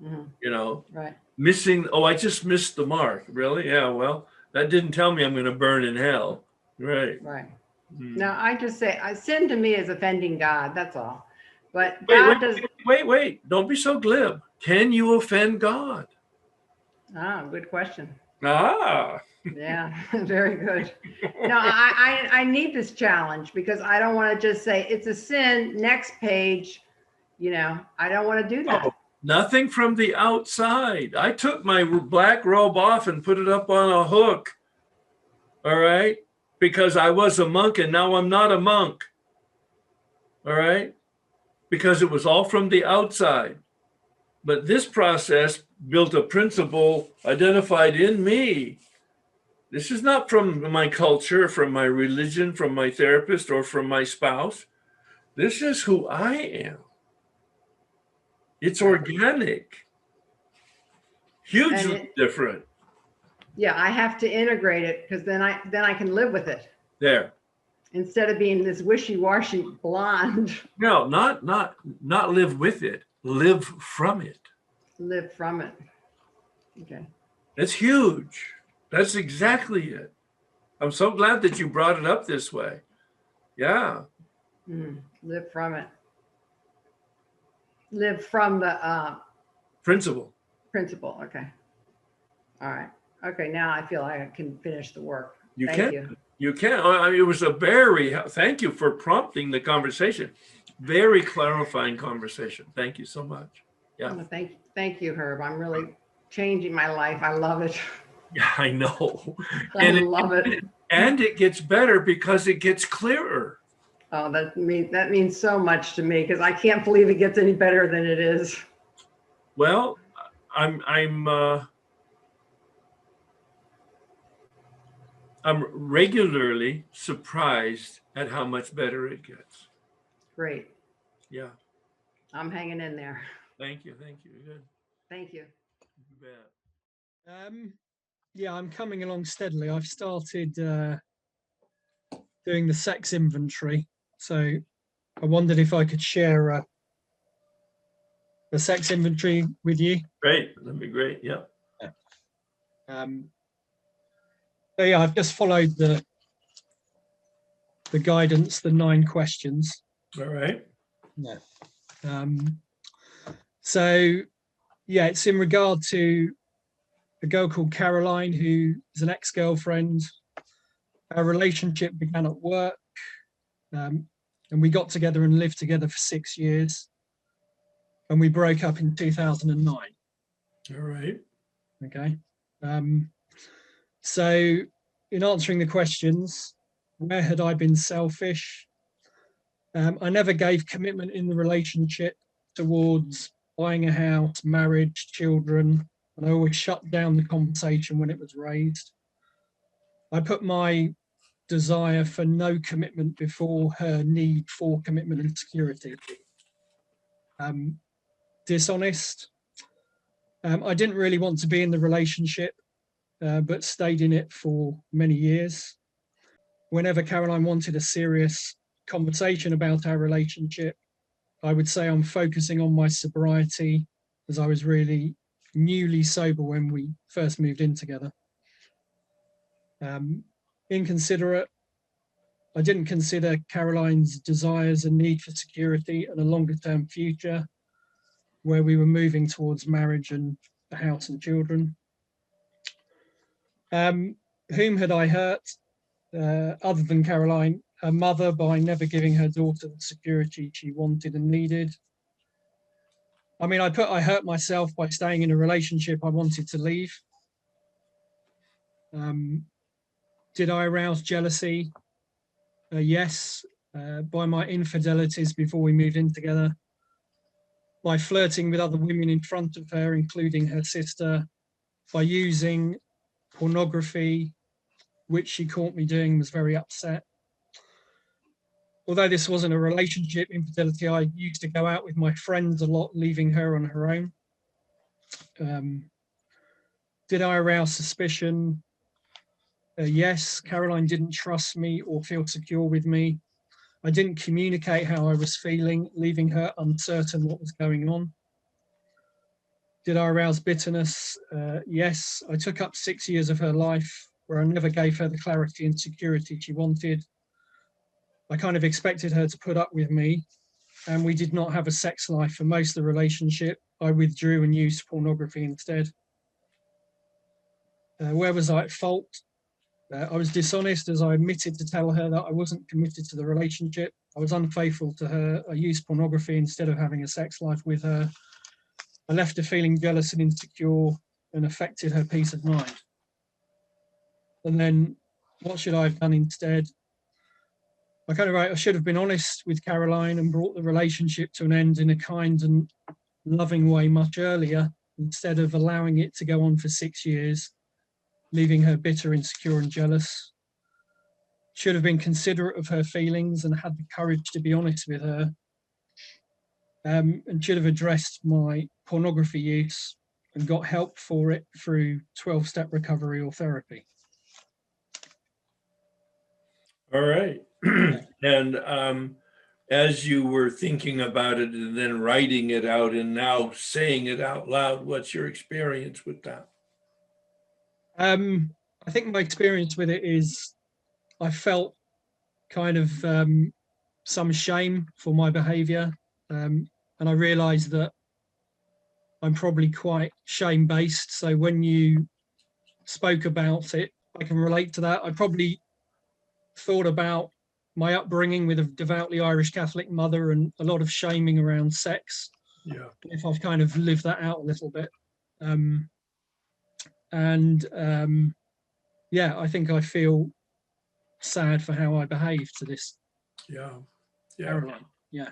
Mhm. You know, Right. missing, oh, I just missed the mark. Really? Yeah, well, that didn't tell me I'm going to burn in hell. Right. Right. Hmm. Now, I just say, sin to me is offending God. That's all. But Wait, God wait, does. wait. Don't be so glib. Can you offend God? Ah, good question. Ah. Yeah, very good. No, I need this challenge because I don't want to just say it's a sin, next page. You know, I don't want to do that. Oh, nothing from the outside. I took my black robe off and put it up on a hook. All right. Because I was a monk and now I'm not a monk. All right. Because it was all from the outside. But this process built a principle identified in me. This is not from my culture, from my religion, from my therapist, or from my spouse. This is who I am. It's organic, hugely different. Yeah, I have to integrate it because then I can live with it There. instead of being this wishy-washy blonde. No, not live with it. Live from it. Live from it. Okay. That's huge. That's exactly it. I'm so glad that you brought it up this way. Yeah. Live from it. Live from the Principle. principle. Okay. All right. Okay. Now I feel like I can finish the work. You Thank can. you. You can. I mean, it was a very, thank you for prompting the conversation. Very clarifying conversation. Thank you so much. Yeah. Oh, thank you, Herb. I'm really changing my life. I love it. Yeah, I know. I love it. And it gets better because it gets clearer. Oh, that means so much to me because I can't believe it gets any better than it is. Well, I'm regularly surprised at how much better it gets. Great. Yeah. I'm hanging in there. Thank you. Thank you. Good. Thank you. You bet. Yeah, I'm coming along steadily. I've started doing the sex inventory, so I wondered if I could share the sex inventory with you. Great. That'd be great. Yeah. So yeah, I've just followed the guidance, the 9 questions. All right. Yeah. So yeah, it's in regard to a girl called Caroline, who is an ex-girlfriend. Our relationship began at work, and we got together and lived together for 6 years, and we broke up in 2009. All right. Okay. So in answering the questions, where had I been selfish? I never gave commitment in the relationship towards buying a house, marriage, children, and I always shut down the conversation when it was raised. I put my desire for no commitment before her need for commitment and security. Dishonest. I didn't really want to be in the relationship, but stayed in it for many years. Whenever Caroline wanted a serious conversation about our relationship, I would say I'm focusing on my sobriety, as I was really newly sober when we first moved in together. Inconsiderate. I didn't consider Caroline's desires and need for security and a longer term future where we were moving towards marriage and a house and children. Whom had I hurt other than Caroline? Her mother, by never giving her daughter the security she wanted and needed. I mean, I hurt myself by staying in a relationship I wanted to leave. Did I arouse jealousy? Yes, by my infidelities before we moved in together, by flirting with other women in front of her, including her sister, by using pornography, which she caught me doing, was very upset. although this wasn't a relationship infidelity, I used to go out with my friends a lot, leaving her on her own. Did I arouse suspicion? Yes. Caroline didn't trust me or feel secure with me. I didn't communicate how I was feeling, leaving her uncertain what was going on. Did I arouse bitterness? Yes. I took up 6 years of her life where I never gave her the clarity and security she wanted. I kind of expected her to put up with me, and we did not have a sex life for most of the relationship. I withdrew and used pornography instead. Where was I at fault? I was dishonest as I admitted to tell her that I wasn't committed to the relationship. I was unfaithful to her. I used pornography instead of having a sex life with her. I left her feeling jealous and insecure and affected her peace of mind. And then what should I have done instead? I kind of wrote, I should have been honest with Caroline and brought the relationship to an end in a kind and loving way much earlier, instead of allowing it to go on for 6 years, leaving her bitter, insecure, and jealous. Should have been considerate of her feelings and had the courage to be honest with her. And should have addressed my pornography use and got help for it through 12-step recovery or therapy. All right. And as you were thinking about it and then writing it out and now saying it out loud, what's your experience with that? I think my experience with it is I felt kind of some shame for my behavior. And I realized that I'm probably quite shame-based. So when you spoke about it, I can relate to that. I probably thought about my upbringing with a devoutly Irish Catholic mother and a lot of shaming around sex. Yeah. If I've kind of lived that out a little bit. Yeah, I think I feel sad for how I behaved to this Caroline. Yeah.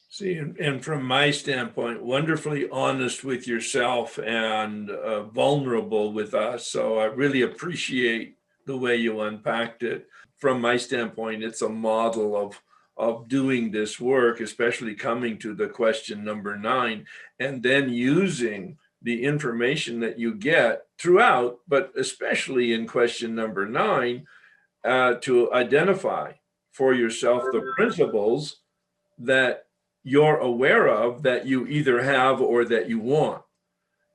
See, and from my standpoint, wonderfully honest with yourself and vulnerable with us. So I really appreciate the way you unpacked it. From my standpoint, it's a model of doing this work, especially coming to the question number 9, and then using the information that you get throughout, but especially in question number 9, to identify for yourself the principles that you're aware of that you either have or that you want.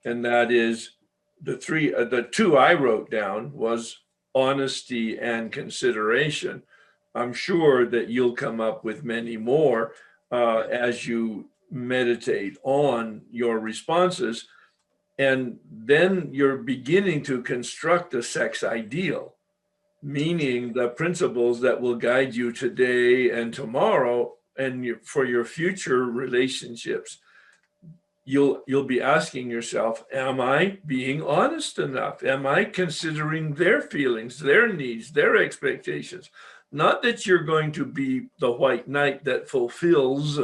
And that is the 2 I wrote down was honesty and consideration. I'm sure that you'll come up with many more as you meditate on your responses. And then you're beginning to construct a sex ideal, meaning the principles that will guide you today and tomorrow and for your future relationships. You'll be asking yourself, am I being honest enough? Am I considering their feelings, their needs, their expectations? Not that you're going to be the white knight that fulfills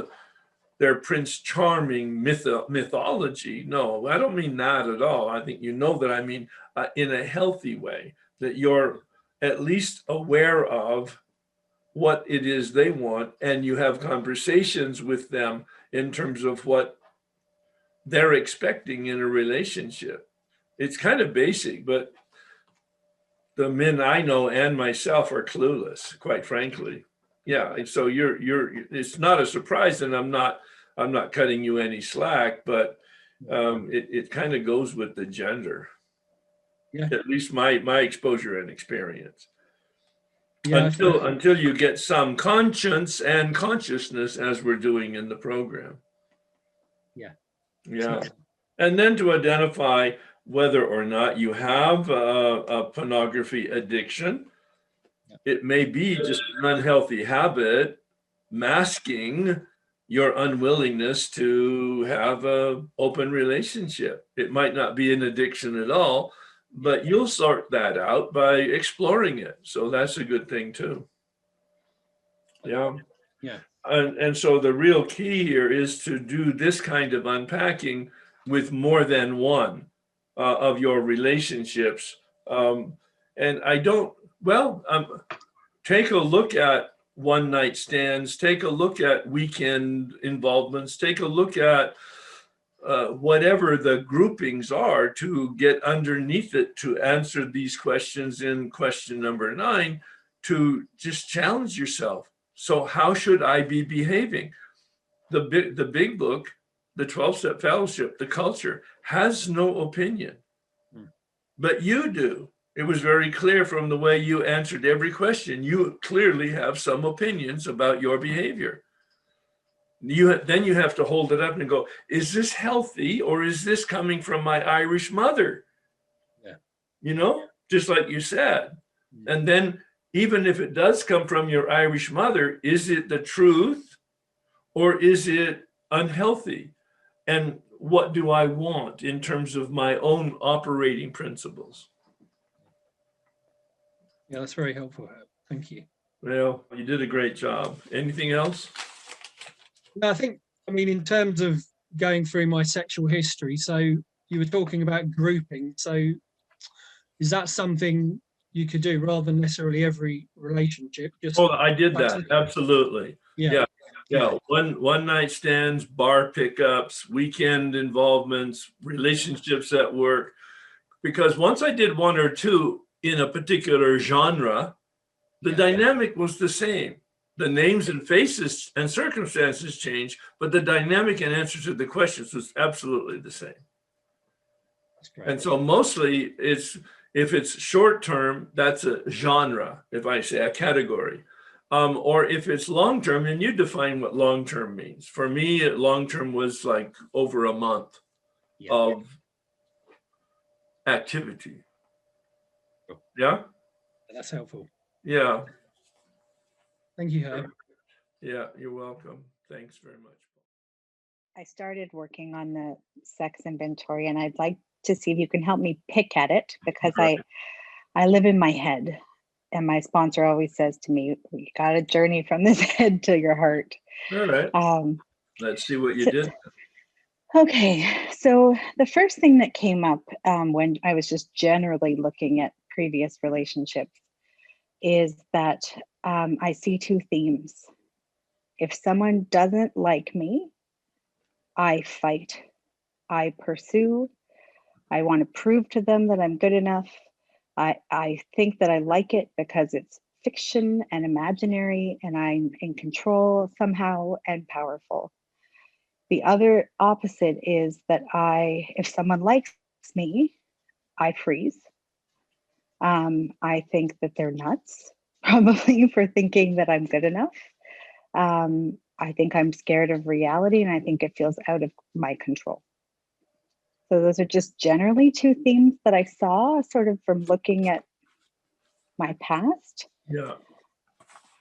their Prince Charming mythology. No, I don't mean that at all. I think you know that I mean in a healthy way, that you're at least aware of what it is they want, and you have conversations with them in terms of what they're expecting in a relationship. It's kind of basic, but the men I know and myself are clueless, quite frankly. Yeah, and so it's not a surprise, and I'm not cutting you any slack, but it kind of goes with the gender. Yeah. At least my exposure and experience. Yeah, until you get some conscience and consciousness, as we're doing in the program. Yeah. And then to identify whether or not you have a pornography addiction. It may be just an unhealthy habit masking your unwillingness to have an open relationship. It might not be an addiction at all, but you'll sort that out by exploring it. So that's a good thing too. Yeah. And so the real key here is to do this kind of unpacking with more than one of your relationships. And take a look at one night stands, take a look at weekend involvements, take a look at whatever the groupings are to get underneath it to answer these questions in question number 9, to just challenge yourself. So how should I be behaving? The big book, the 12-step fellowship, the culture has no opinion, but you do. It was very clear from the way you answered every question. You clearly have some opinions about your behavior. Then you have to hold it up and go, is this healthy, or is this coming from my Irish mother? Yeah. You know, just like you said. And then even if it does come from your Irish mother, is it the truth or is it unhealthy? And what do I want in terms of my own operating principles? Yeah, that's very helpful, Herb. Thank you. Well, you did a great job. Anything else? No, I mean, in terms of going through my sexual history, so you were talking about grouping. So is that something you could do rather than necessarily every relationship? Just Oh, I did that. Absolutely. Yeah. Yeah. One night stands, bar pickups, weekend involvements, relationships at work. Because once I did 1 or 2 in a particular genre, the dynamic was the same. The names and faces and circumstances changed, but the dynamic and answer to the questions was absolutely the same. That's great. And so mostly if it's short term, that's a genre, if I say a category. Or if it's long term, and you define what long term means. For me, long term was like over a month of activity. Yeah? That's helpful. Yeah. Thank you, Herb. Yeah, you're welcome. Thanks very much. I started working on the sex inventory, and I'd like to see if you can help me pick at it, because I live in my head, and my sponsor always says to me, "You got to journey from this head to your heart." All right. Let's see what you did. Okay, so the first thing that came up when I was just generally looking at previous relationships is that I see 2 themes. If someone doesn't like me, I fight, I pursue, I want to prove to them that I'm good enough. I think that I like it because it's fiction and imaginary, and I'm in control somehow and powerful. The other opposite is that if someone likes me, I freeze. I think that they're nuts, probably, for thinking that I'm good enough. I think I'm scared of reality, and I think it feels out of my control. So those are just generally 2 themes that I saw sort of from looking at my past. Yeah.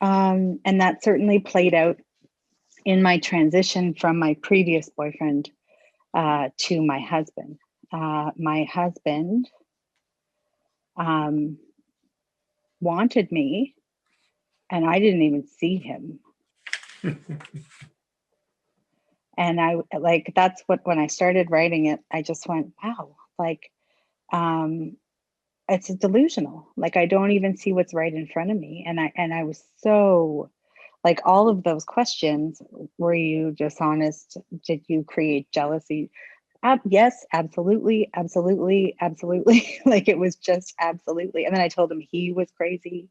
And that certainly played out in my transition from my previous boyfriend to my husband. My husband wanted me, and I didn't even see him. And that's what, when I started writing it, I just went, wow, it's delusional. Like, I don't even see what's right in front of me. And I was so, like, all of those questions, were you dishonest? Did you create jealousy? Yes, absolutely, absolutely, absolutely. Like, it was just absolutely. And then I told him he was crazy,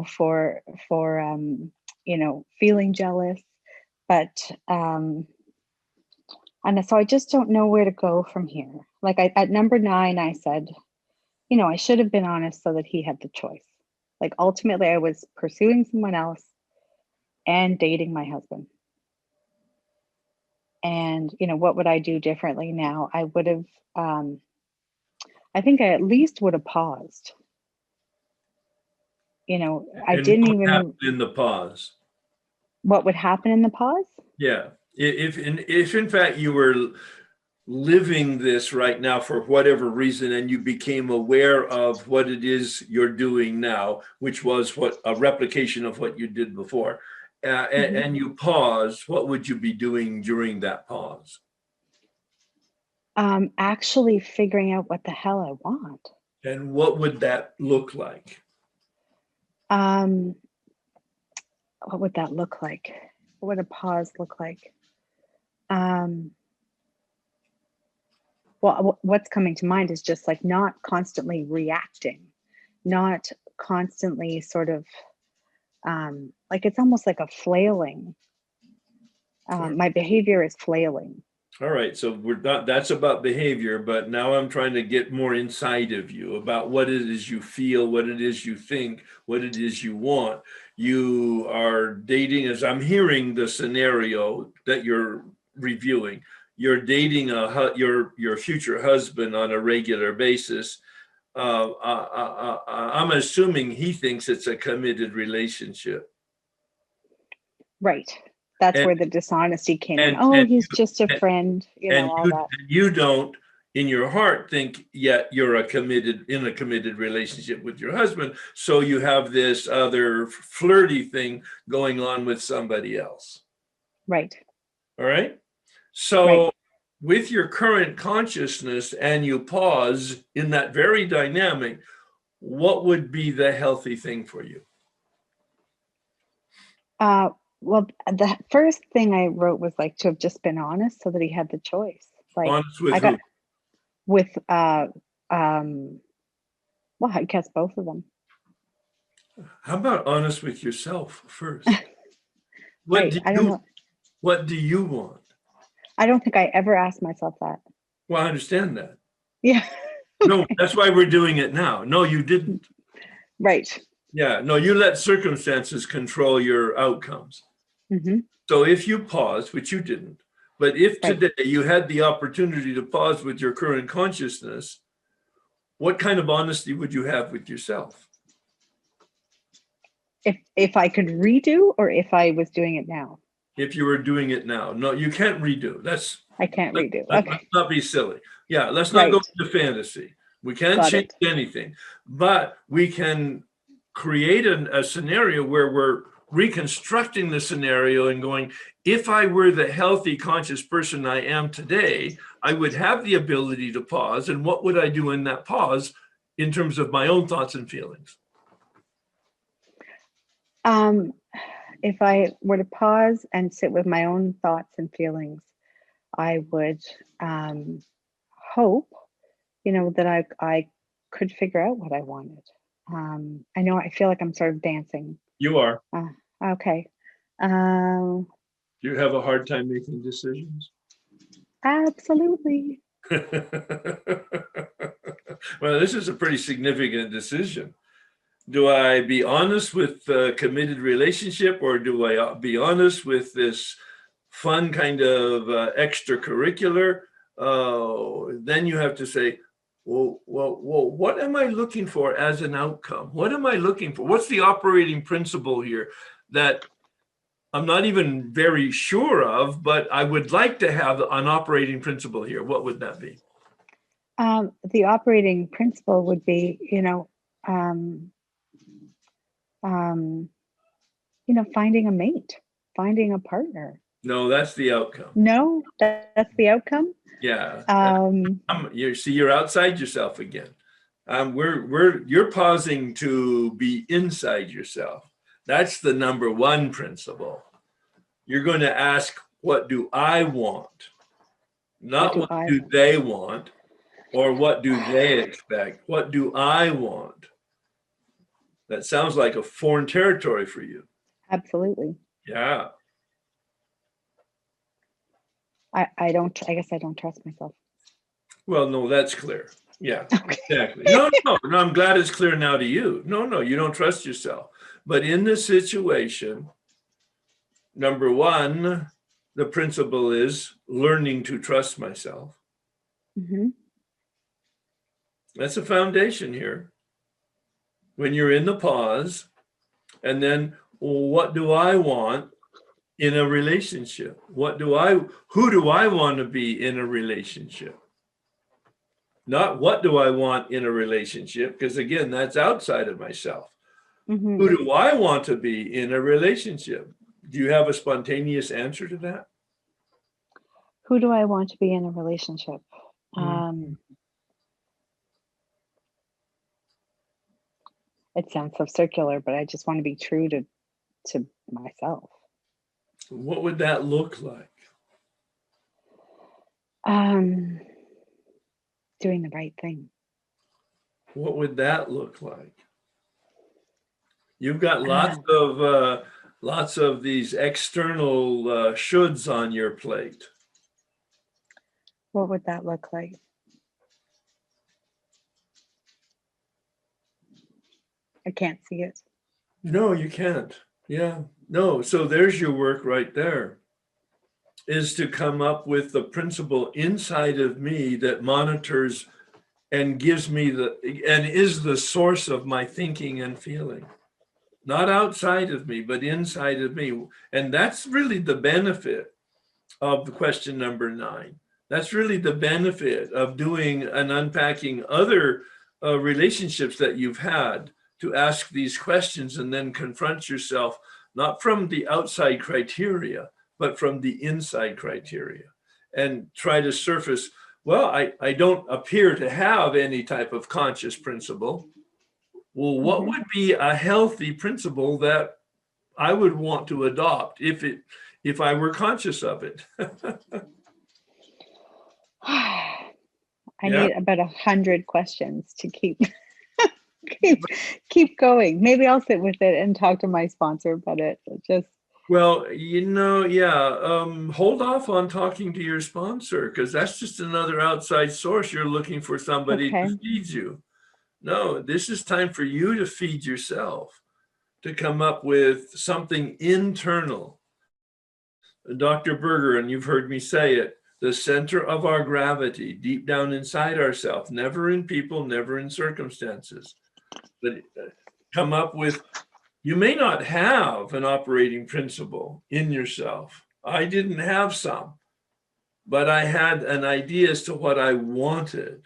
for feeling jealous. But and so I just don't know where to go from here. Like, at number 9, I said, I should have been honest so that he had the choice. Like, ultimately, I was pursuing someone else and dating my husband. And, what would I do differently now? I would have, I think I at least would have paused. I didn't even know in the pause. What would happen in the pause. Yeah. If in fact you were living this right now for whatever reason, and you became aware of what it is you're doing now, which was a replication of what you did before, and you pause, what would you be doing during that pause? Actually figuring out what the hell I want. And what would that look like? what would that look like? What would a pause look like? Well, what's coming to mind is just like not constantly reacting, not constantly sort of like it's almost like a flailing. My behavior is flailing. All right, so we're not, that's about behavior, but now I'm trying to get more inside of you about what it is you feel, what it is you think, what it is you want. You are dating, as I'm hearing the scenario that you're reviewing, you're dating your future husband on a regular basis. I'm assuming he thinks it's a committed relationship. Right. That's And where the dishonesty came in. and Oh, and he's just a friend, all that. you don't in your heart think yet you're in a committed relationship with your husband, so you have this other flirty thing going on with somebody else. Right. All right, so Right. with your current consciousness, and you pause in that very dynamic, what would be the healthy thing for you? Well, the first thing I wrote was like to have just been honest so that he had the choice. Like Honest with I who? got with well, I guess both of them. How about honest with yourself first? Right. I don't know. What do you want? I don't think I ever asked myself that. Well, I understand that. Yeah. No, that's why we're doing it now. No, you didn't. Right. Yeah, no, you let circumstances control your outcomes. Mm-hmm. So if you pause, which you didn't, but if Right. today you had the opportunity to pause with your current consciousness, what kind of honesty would you have with yourself? If I could redo, or if I was doing it now? If you were doing it now. No, you can't redo. I can't redo. Let's Okay. not be silly. Yeah, let's not go Right. into fantasy. We can't Got change it. anything, but we can create a scenario where we're reconstructing the scenario and going, if I were the healthy, conscious person I am today, I would have the ability to pause. And what would I do in that pause in terms of my own thoughts and feelings? If I were to pause and sit with my own thoughts and feelings, I would hope, that I could figure out what I wanted. I know I feel like I'm sort of dancing. You are. Okay. You have a hard time making decisions. Absolutely. Well, this is a pretty significant decision. Do I be honest with a committed relationship, or do I be honest with this fun kind of extracurricular? Then you have to say, well, what am I looking for as an outcome? What am I looking for? What's the operating principle here that I'm not even very sure of, but I would like to have an operating principle here? What would that be? The operating principle would be, finding a mate, finding a partner. No, that's the outcome. No, that's the outcome. Yeah. Um, You're outside yourself again. You're pausing to be inside yourself. That's the number one principle. You're going to ask, what do I want? Not what do they want, or what do they expect? What do I want? That sounds like a foreign territory for you. Absolutely. Yeah. I guess I don't trust myself. Well, no, that's clear. Yeah, exactly. No, I'm glad it's clear now to you. No, you don't trust yourself. But in this situation, number one, the principle is learning to trust myself. Mm-hmm. That's a foundation here. When you're in the pause, and then what do I want in a relationship? Who do I want to be in a relationship? Not what do I want in a relationship, because again, that's outside of myself. Mm-hmm. Who do I want to be in a relationship? Do you have a spontaneous answer to that? Who do I want to be in a relationship? It sounds so circular, but I just want to be true to to myself. What would that look like? Doing the right thing. What would that look like? You've got lots of these external shoulds on your plate. What would that look like? I can't see it. No, you can't. Yeah, no. So there's your work right there, is to come up with the principle inside of me that monitors and gives me and is the source of my thinking and feeling. Not outside of me, but inside of me. And that's really the benefit of the question number 9. That's really the benefit of doing and unpacking other relationships that you've had, to ask these questions and then confront yourself, not from the outside criteria, but from the inside criteria, and try to surface, well, I don't appear to have any type of conscious principle. Well, what would be a healthy principle that I would want to adopt if I were conscious of it? I Yeah. need about 100 questions to keep keep going. Maybe I'll sit with it and talk to my sponsor about it. Well, hold off on talking to your sponsor, because that's just another outside source. You're looking for somebody to feed you. No, this is time for you to feed yourself, to come up with something internal. Dr. Berger, and you've heard me say it, the center of our gravity, deep down inside ourselves, never in people, never in circumstances, but come up with, you may not have an operating principle in yourself. I didn't have some, but I had an idea as to what I wanted.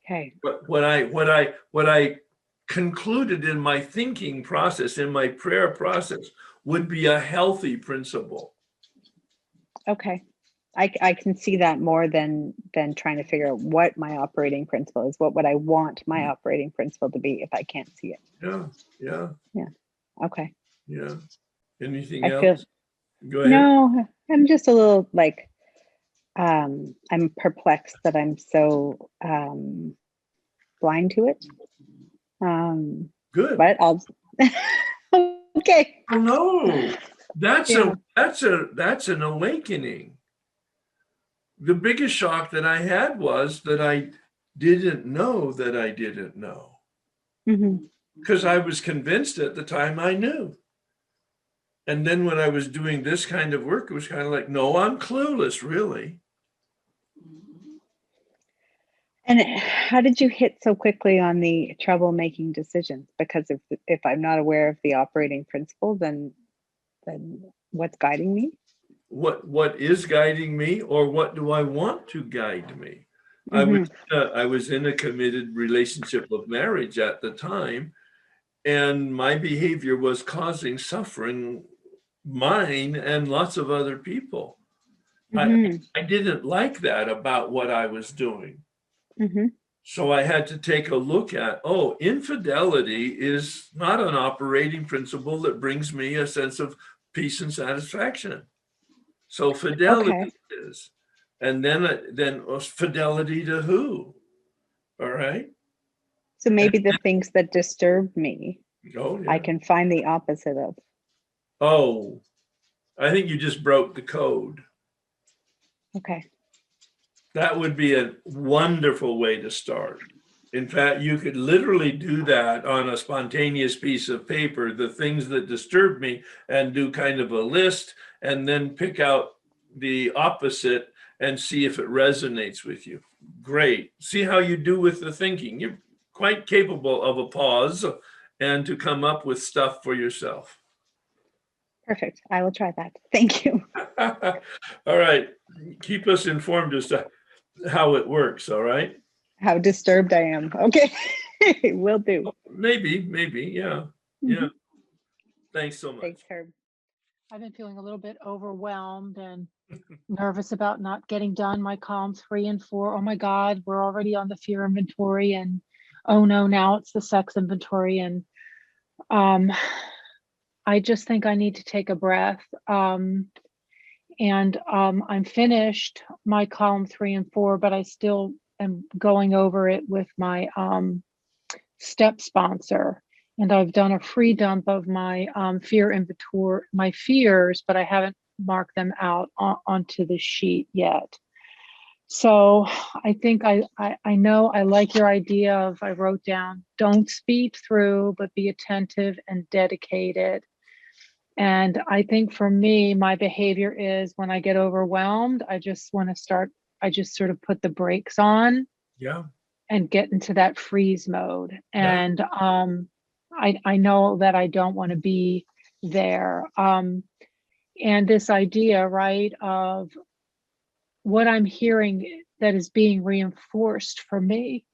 Okay. But what I concluded in my thinking process, in my prayer process, would be a healthy principle. Okay. I can see that more than trying to figure out what my operating principle is. What would I want my operating principle to be if I can't see it? Yeah. Okay. Yeah. Anything I else? feel, Go ahead. no, I'm just a little like, I'm perplexed that I'm so blind to it. Good. But I'll, okay. Oh, no, that's Yeah. that's an awakening. The biggest shock that I had was that I didn't know that I didn't know, because I was convinced at the time I knew. And then when I was doing this kind of work, it was kind of like, no, I'm clueless, really. And how did you hit so quickly on the trouble making decisions? Because if I'm not aware of the operating principle, then what's guiding me? What is guiding me, or what do I want to guide me? I was in a committed relationship of marriage at the time, and my behavior was causing suffering, mine and lots of other people. I didn't like that about what I was doing. So I had to take a look at, infidelity is not an operating principle that brings me a sense of peace and satisfaction. So fidelity is, and then fidelity to who? All right. So maybe the things that disturb me, I I can find the opposite of. I think you just broke the code. Okay. That would be a wonderful way to start. In fact, you could literally do that on a spontaneous piece of paper, the things that disturb me, and do kind of a list, and then pick out the opposite and see if it resonates with you. Great. See how you do with the thinking. You're quite capable of a pause and to come up with stuff for yourself. Perfect. I will try that. Thank you. All right. Keep us informed as to how it works. All right. How disturbed I am. Okay. Will do. Maybe. Yeah. Yeah. Thanks so much. Thanks, Herb. I've been feeling a little bit overwhelmed and nervous about not getting done my columns 3 and 4. Oh my God, we're already on the fear inventory, and oh no, now it's the sex inventory. And I just think I need to take a breath. And I'm finished my column 3 and 4, but I still am going over it with my step sponsor. And I've done a free dump of my fear inventory, my fears, but I haven't marked them out onto the sheet yet. So I think I know I like your idea of, I wrote down, don't speed through, but be attentive and dedicated. And I think for me, my behavior is when I get overwhelmed, I just sort of put the brakes on Yeah. and get into that freeze mode. Yeah. And I know that I don't want to be there. And this idea, right, of what I'm hearing that is being reinforced for me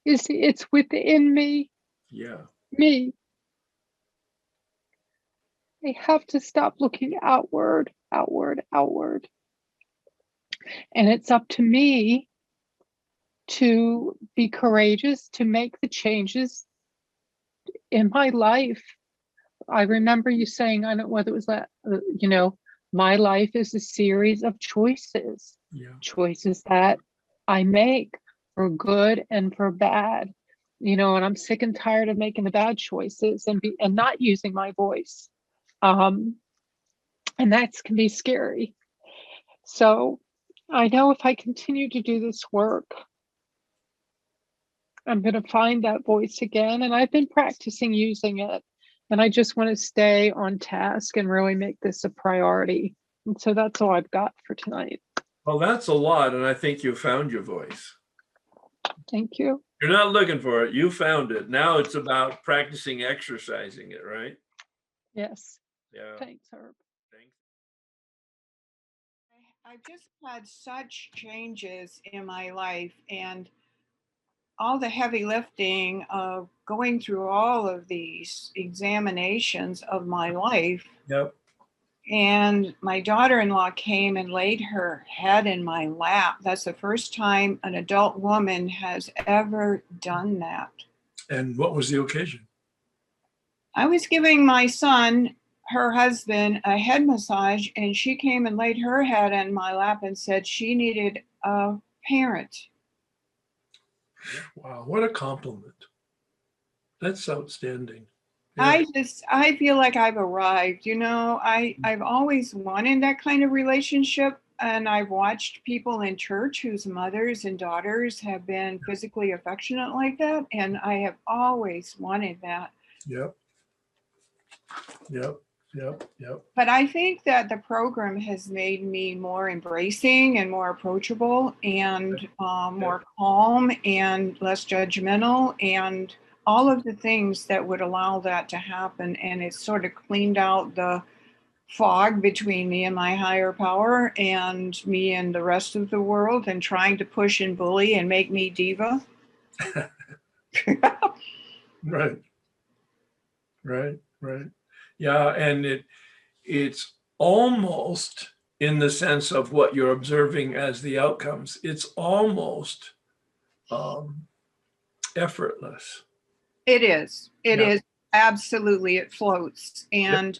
is it's within me. Yeah. Me. I have to stop looking outward, outward, outward. And it's up to me to be courageous, to make the changes in my life. I remember you saying, I don't know whether it was that, my life is a series of choices, Yeah. choices that I make for good and for bad, and I'm sick and tired of making the bad choices and not using my voice. And that can be scary. So I know if I continue to do this work, I'm going to find that voice again. And I've been practicing using it. And I just want to stay on task and really make this a priority. And so that's all I've got for tonight. Well, that's a lot. And I think you found your voice. Thank you. You're not looking for it. You found it. Now it's about practicing, exercising it, right? Yes. Yeah. Thanks, Herb. Thanks. I've just had such changes in my life, and all the heavy lifting of going through all of these examinations of my life. Yep. And my daughter-in-law came and laid her head in my lap. That's the first time an adult woman has ever done that. And what was the occasion? I was giving my son, her husband, a head massage, and she came and laid her head in my lap and said she needed a parent. Wow, what a compliment. That's outstanding. Yeah. I feel like I've arrived. I've always wanted that kind of relationship. And I've watched people in church whose mothers and daughters have been physically affectionate like that. And I have always wanted that. Yep. Yep. Yep. Yep. But I think that the program has made me more embracing and more approachable and more calm and less judgmental and all of the things that would allow that to happen. And it's sort of cleaned out the fog between me and my higher power and me and the rest of the world and trying to push and bully and make me diva. Right. Yeah, and it's almost, in the sense of what you're observing as the outcomes, it's almost effortless. It is. It is. Absolutely. It floats. And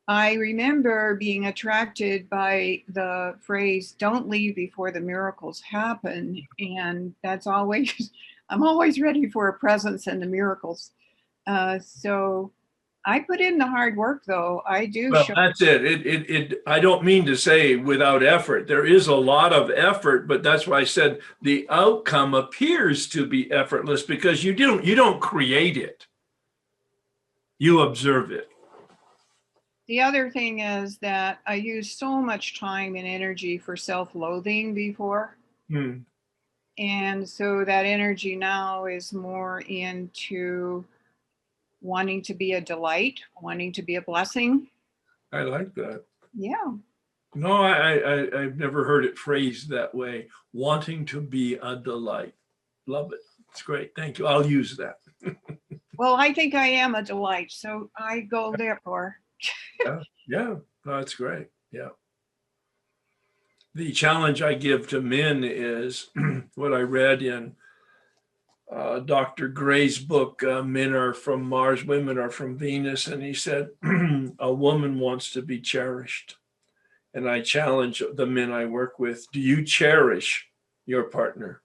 I remember being attracted by the phrase, don't leave before the miracles happen. And that's always, I'm always ready for a presence and the miracles. So I put in the hard work, though. I do. Well, that's it. I don't mean to say without effort. There is a lot of effort, but that's why I said the outcome appears to be effortless because you don't create it. You observe it. The other thing is that I used so much time and energy for self-loathing before. And so that energy now is more into wanting to be a delight, wanting to be a blessing. I like that. Yeah. No, I've never heard it phrased that way. Wanting to be a delight. Love it. It's great. Thank you. I'll use that. Well, I think I am a delight, so I go there for. Yeah. No, that's great. Yeah. The challenge I give to men is what I read in Dr. Gray's book, Men Are From Mars, Women Are From Venus. And he said, a woman wants to be cherished. And I challenge the men I work with, do you cherish your partner?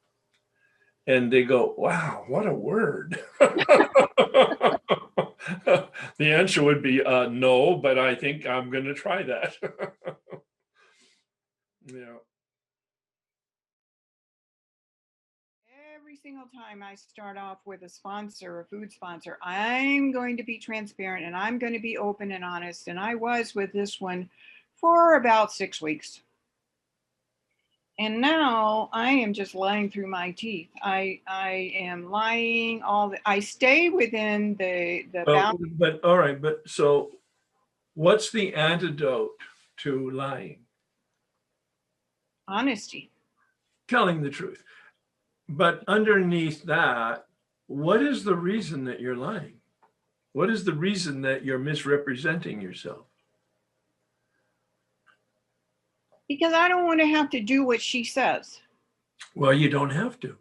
And they go, wow, what a word. The answer would be no, but I think I'm going to try that. Yeah. Every single time I start off with a sponsor, a food sponsor, I'm going to be transparent and I'm going to be open and honest. And I was with this one for about 6 weeks. And now I am just lying through my teeth. I am lying I stay within the boundaries. But all right, but so what's the antidote to lying? Honesty. Telling the truth. But underneath that, what is the reason that you're lying? What is the reason that you're misrepresenting yourself? Because I don't want to have to do what she says. Well, you don't have to.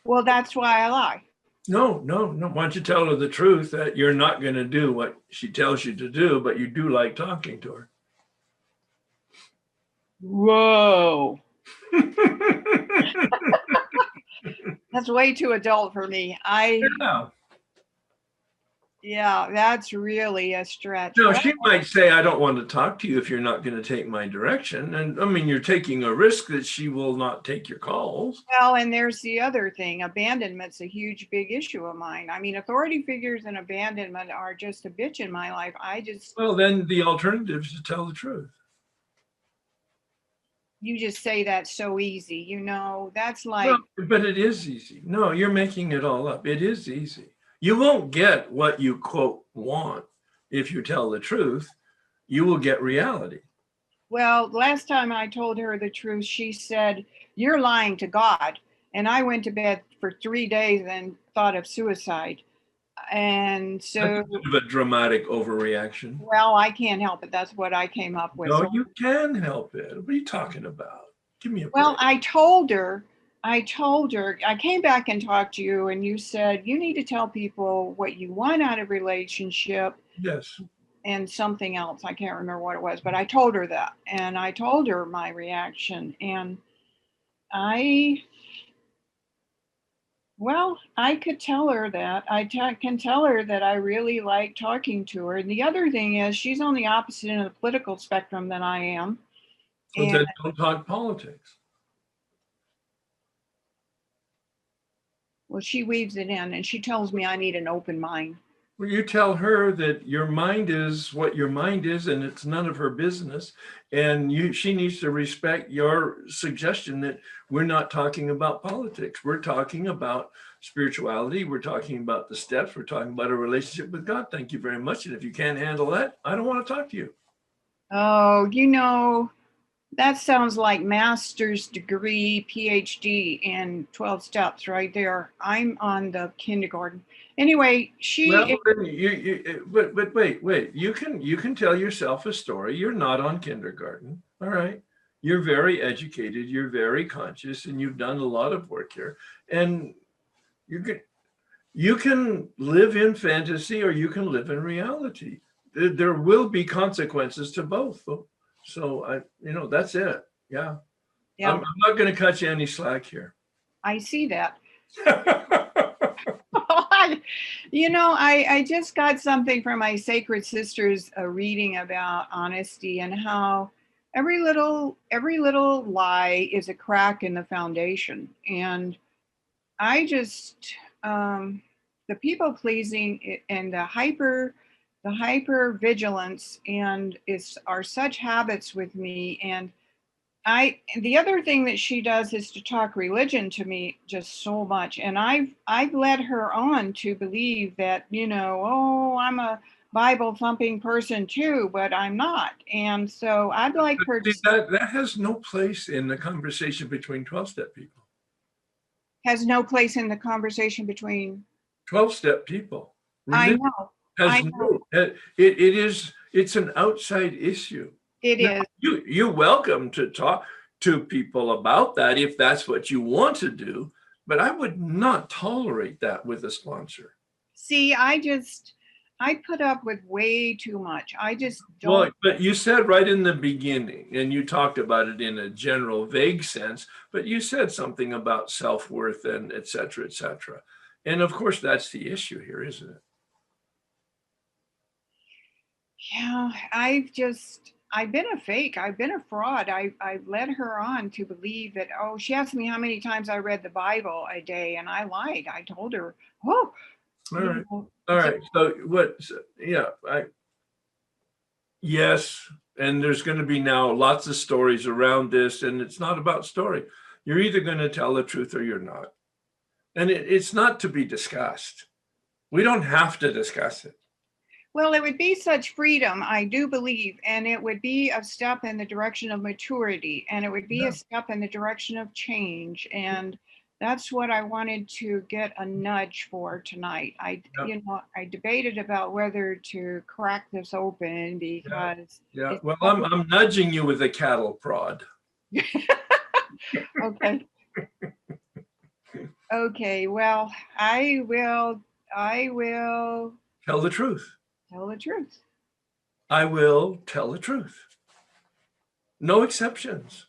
Well, that's why I lie. No. Why don't you tell her the truth that you're not going to do what she tells you to do, but you do like talking to her? Whoa. That's way too adult for me. Yeah, that's really a stretch. No, she might say, I don't want to talk to you if you're not going to take my direction. And I mean, you're taking a risk that she will not take your calls. Well, and there's the other thing. Abandonment's a huge, big issue of mine. I mean, authority figures and abandonment are just a bitch in my life. Well, then the alternative is to tell the truth. You just say that so easy, you know, that's like. Well, but it is easy. No, you're making it all up. It is easy. You won't get what you quote want if you tell the truth. You will get reality. Well, last time I told her the truth, she said, you're lying to God. And I went to bed for 3 days and thought of suicide. And so. That's a bit of a dramatic overreaction. Well, I can't help it. That's what I came up with. No, you can help it. What are you talking about? Give me a break. Well, I told her, I came back and talked to you and you said, you need to tell people what you want out of relationship. Yes. And something else. I can't remember what it was, but I told her that. And I told her my reaction. And I could tell her that. I can tell her that I really like talking to her. And the other thing is she's on the opposite end of the political spectrum than I am. So then don't talk politics. Well, she weaves it in and she tells me I need an open mind. Well, you tell her that your mind is what your mind is and it's none of her business. And she needs to respect your suggestion that we're not talking about politics. We're talking about spirituality. We're talking about the steps. We're talking about a relationship with God. Thank you very much. And if you can't handle that, I don't want to talk to you. Oh, you know, that sounds like master's degree, PhD in 12 steps right there. I'm on the kindergarten. Anyway, but wait. You can tell yourself a story. You're not on kindergarten. All right. You're very educated. You're very conscious, and you've done a lot of work here. And you can live in fantasy or you can live in reality. There will be consequences to both. So that's it. Yeah. I'm not going to cut you any slack here. I see that. I just got something from my Sacred Sisters, a reading about honesty and how every little lie is a crack in the foundation. And I just, the people pleasing and the hyper vigilance are such habits with me. And the other thing that she does is to talk religion to me just so much. And I've led her on to believe that, I'm a Bible thumping person too, but I'm not. And so I'd like her to. That has no place in the conversation between 12-step people. Has no place in the conversation between 12-step people. Religion I know. It's an outside issue. It is. You're welcome to talk to people about that if that's what you want to do, but I would not tolerate that with a sponsor. See, I put up with way too much. I just Well, don't. but you said right in the beginning, and you talked about it in a general, vague sense, but you said something about self-worth and et cetera, et cetera. And of course, that's the issue here, isn't it? Yeah, I've been a fake. I've been a fraud. I've led her on to believe that, oh, she asked me how many times I read the Bible a day, and I lied. I told her, oh, All you right. know, All right. So yeah, yes. And there's going to be now lots of stories around this, and it's not about story. You're either going to tell the truth or you're not. And it's not to be discussed. We don't have to discuss it. Well, it would be such freedom, I do believe, and it would be a step in the direction of maturity, and it would be Yeah. a step in the direction of change. And that's what I wanted to get a nudge for tonight. Yeah. I debated about whether to crack this open because Yeah. it's Well, I'm nudging you with a cattle prod. okay. Okay, well, I will Tell the truth. tell the truth. I will tell the truth. No exceptions.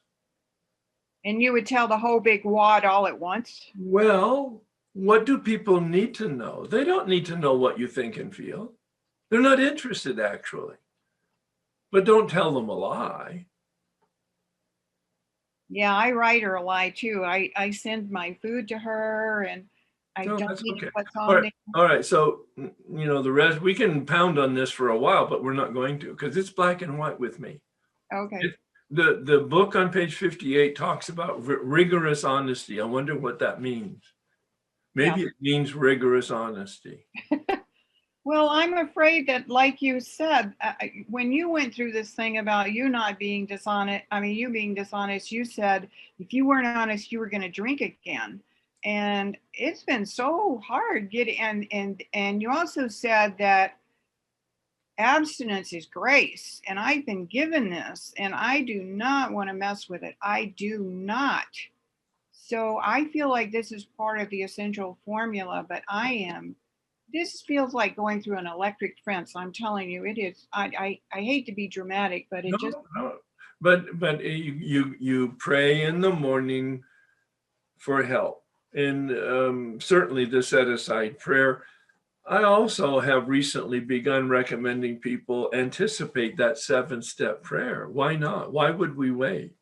And you would tell the whole big wad all at once? Well, what do people need to know? They don't need to know what you think and feel. They're not interested, actually. But don't tell them a lie. Yeah, I write her a lie too. I send my food to her and I No, don't that's eat okay. what's All on right. All right. So, the rest, we can pound on this for a while, but we're not going to because it's black and white with me. there. Okay. The book on page 58 talks about rigorous honesty. I wonder what that means. Maybe it means rigorous honesty. Well, I'm afraid that, like you said, when you went through this thing about you not being dishonest, you being dishonest, you said if you weren't honest, you were going to drink again. And it's been so hard getting, and you also said that abstinence is grace. And I've been given this, and I do not want to mess with it. I do not. So I feel like this is part of the essential formula, but this feels like going through an electric fence. I'm telling you, it is. I hate to be dramatic, but it just. No. But you pray in the morning for help, and certainly the set aside prayer. I also have recently begun recommending people anticipate that 7-step prayer. Why not? Why would we wait?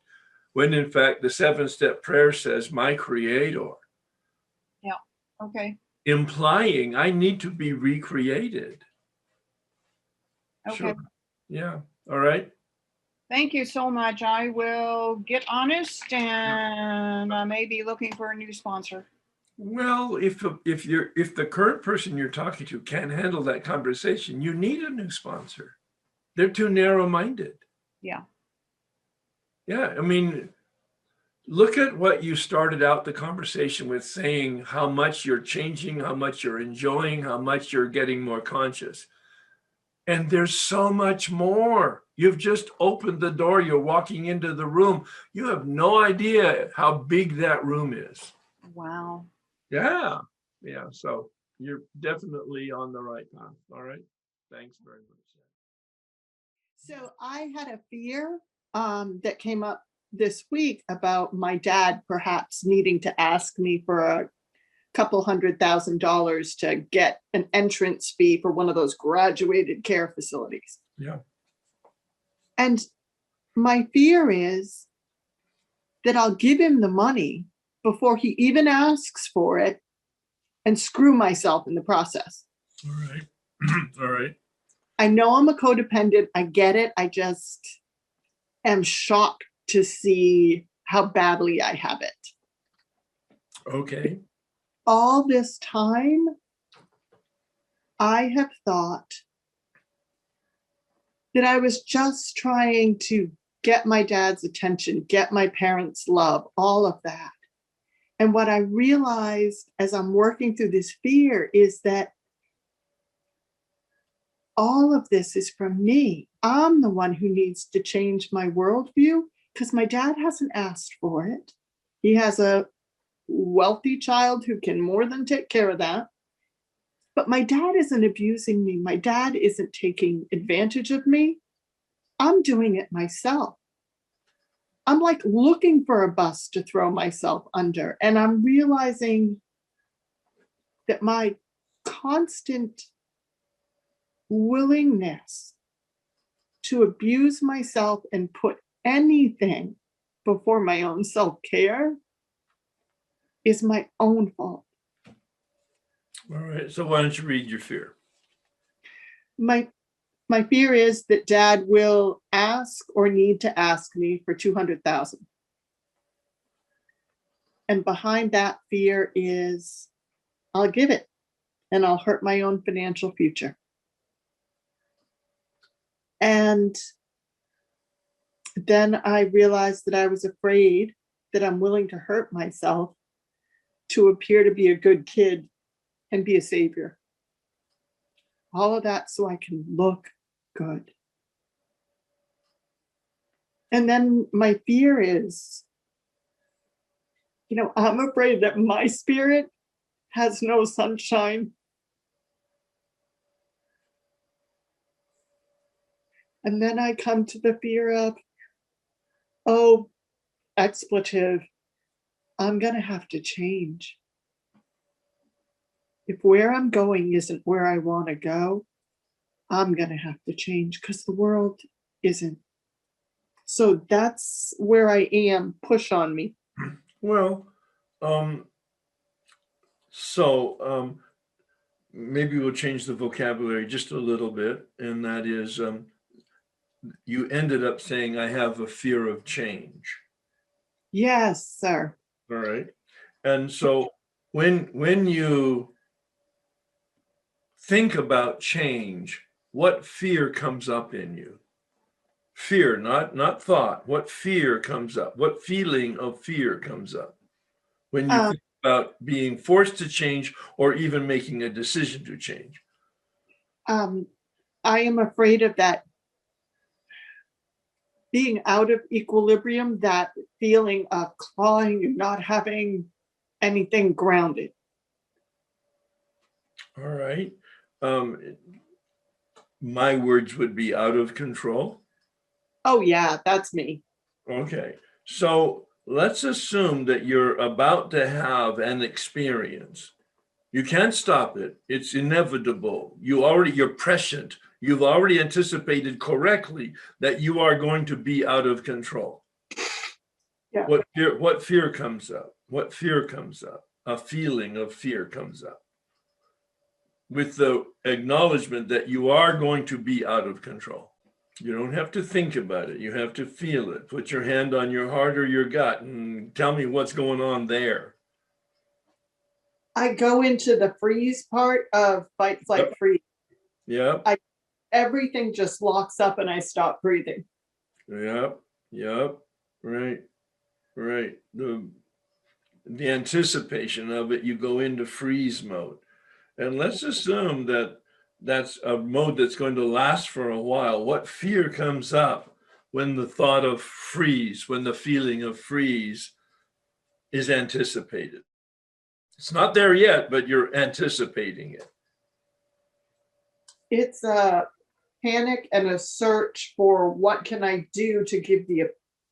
When in fact the 7-step prayer says, my creator. Yeah. Okay. Implying I need to be recreated. Okay. Sure. Yeah. All right. Thank you so much. I will get honest, and I may be looking for a new sponsor. Well, if the current person you're talking to can't handle that conversation, you need a new sponsor. They're too narrow-minded. Yeah. Yeah. I mean, look at what you started out the conversation with, saying how much you're changing, how much you're enjoying, how much you're getting more conscious. And there's so much more. You've just opened the door. You're walking into the room. You have no idea how big that room is. Wow. Yeah. Yeah. So you're definitely on the right path. All right. Thanks very much. So I had a fear that came up this week about my dad perhaps needing to ask me for a couple $100,000 to get an entrance fee for one of those graduated care facilities. Yeah. And my fear is that I'll give him the money before he even asks for it and screw myself in the process. All right. All right. I know I'm a codependent. I get it. I just am shocked to see how badly I have it. Okay. All this time, I have thought that I was just trying to get my dad's attention, get my parents' love, all of that. And what I realized as I'm working through this fear is that all of this is from me. I'm the one who needs to change my worldview because my dad hasn't asked for it. He has a wealthy child who can more than take care of that. But my dad isn't abusing me. My dad isn't taking advantage of me. I'm doing it myself. I'm like looking for a bus to throw myself under. And I'm realizing that my constant willingness to abuse myself and put anything before my own self-care is my own fault. All right. So why don't you read your fear? My fear is that dad will ask or need to ask me for 200,000. And behind that fear is I'll give it and I'll hurt my own financial future. And then I realized that I was afraid that I'm willing to hurt myself to appear to be a good kid and be a savior. All of that so I can look good. And then my fear is, I'm afraid that my spirit has no sunshine. And then I come to the fear of, oh, expletive, I'm going to have to change. If where I'm going isn't where I want to go, I'm going to have to change because the world isn't. So that's where I am. Push on me. Well, maybe we'll change the vocabulary just a little bit. And that is, you ended up saying, I have a fear of change. Yes, sir. All right. And so when you think about change, what fear comes up in you? Fear, not thought. What fear comes up? What feeling of fear comes up when you think about being forced to change or even making a decision to change? I am afraid of that being out of equilibrium, that feeling of clawing and not having anything grounded. All right. My words would be out of control. Oh, yeah, that's me. Okay. So let's assume that you're about to have an experience. You can't stop it. It's inevitable. You're prescient. You've already anticipated correctly that you are going to be out of control. Yeah. What fear comes up? What fear comes up? A feeling of fear comes up with the acknowledgement that you are going to be out of control. You don't have to think about it. You have to feel it. Put your hand on your heart or your gut and tell me what's going on there. I go into the freeze part of fight, flight, freeze. Yep. Everything just locks up and I stop breathing. Yep. Right. The anticipation of it, you go into freeze mode. And let's assume that that's a mode that's going to last for a while. What fear comes up when the thought of freeze, when the feeling of freeze is anticipated? It's not there yet, but you're anticipating it. It's a panic and a search for what can I do to give the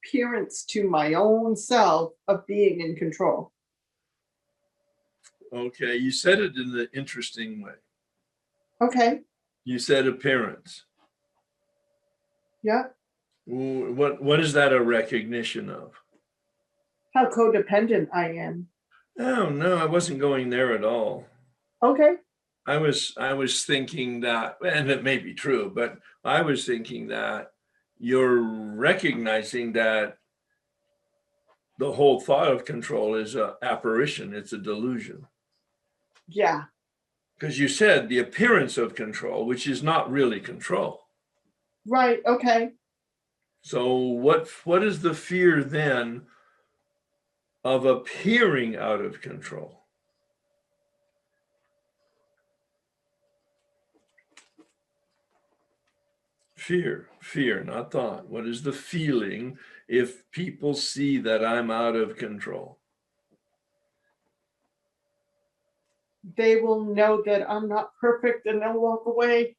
appearance to my own self of being in control. Okay, you said it in an interesting way. Okay. You said appearance. Yeah. What is that a recognition of? How codependent I am. Oh, no, I wasn't going there at all. Okay. I was thinking that, and it may be true, but I was thinking that you're recognizing that the whole thought of control is an apparition. It's a delusion. Yeah. Because you said the appearance of control, which is not really control. Right. Okay. So what is the fear then of appearing out of control? Fear, not thought. What is the feeling if people see that I'm out of control? they will know that I'm not perfect and they'll walk away.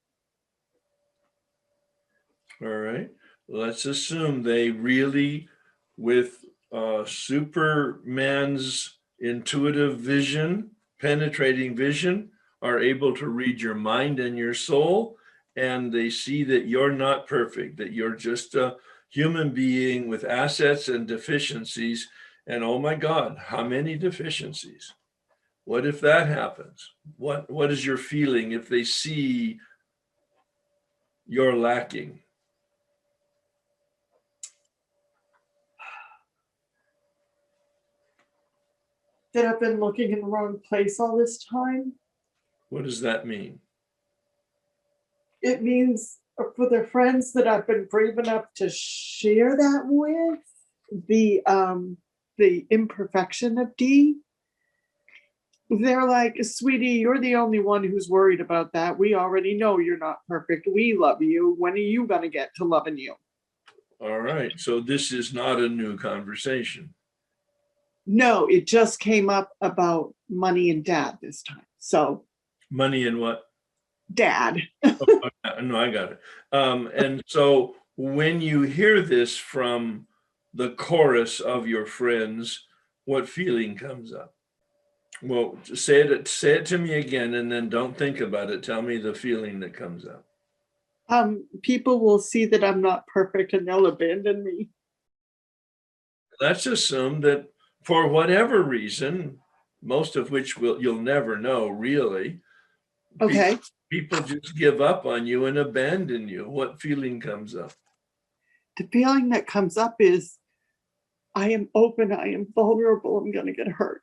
All right. Let's assume they really, with Superman's intuitive vision, penetrating vision, are able to read your mind and your soul, and they see that you're not perfect, that you're just a human being with assets and deficiencies. And oh my God, how many deficiencies? What if that happens? What is your feeling if they see you're lacking? That I've been looking in the wrong place all this time. What does that mean? It means for the friends that I've been brave enough to share that with, the imperfection of D, they're like, sweetie, you're the only one who's worried about that. We already know you're not perfect. We love you. When are you going to get to loving you? All right. So this is not a new conversation. No, it just came up about money and dad this time. So Money and what? dad. Oh, no, I got it. And so when you hear this from the chorus of your friends, what feeling comes up? Well, say it to me again, and then don't think about it. Tell me the feeling that comes up. People will see that I'm not perfect and they'll abandon me. Let's assume that for whatever reason, most of which you'll never know really, Okay. people just give up on you and abandon you. What feeling comes up? The feeling that comes up is I am open, I am vulnerable, I'm going to get hurt.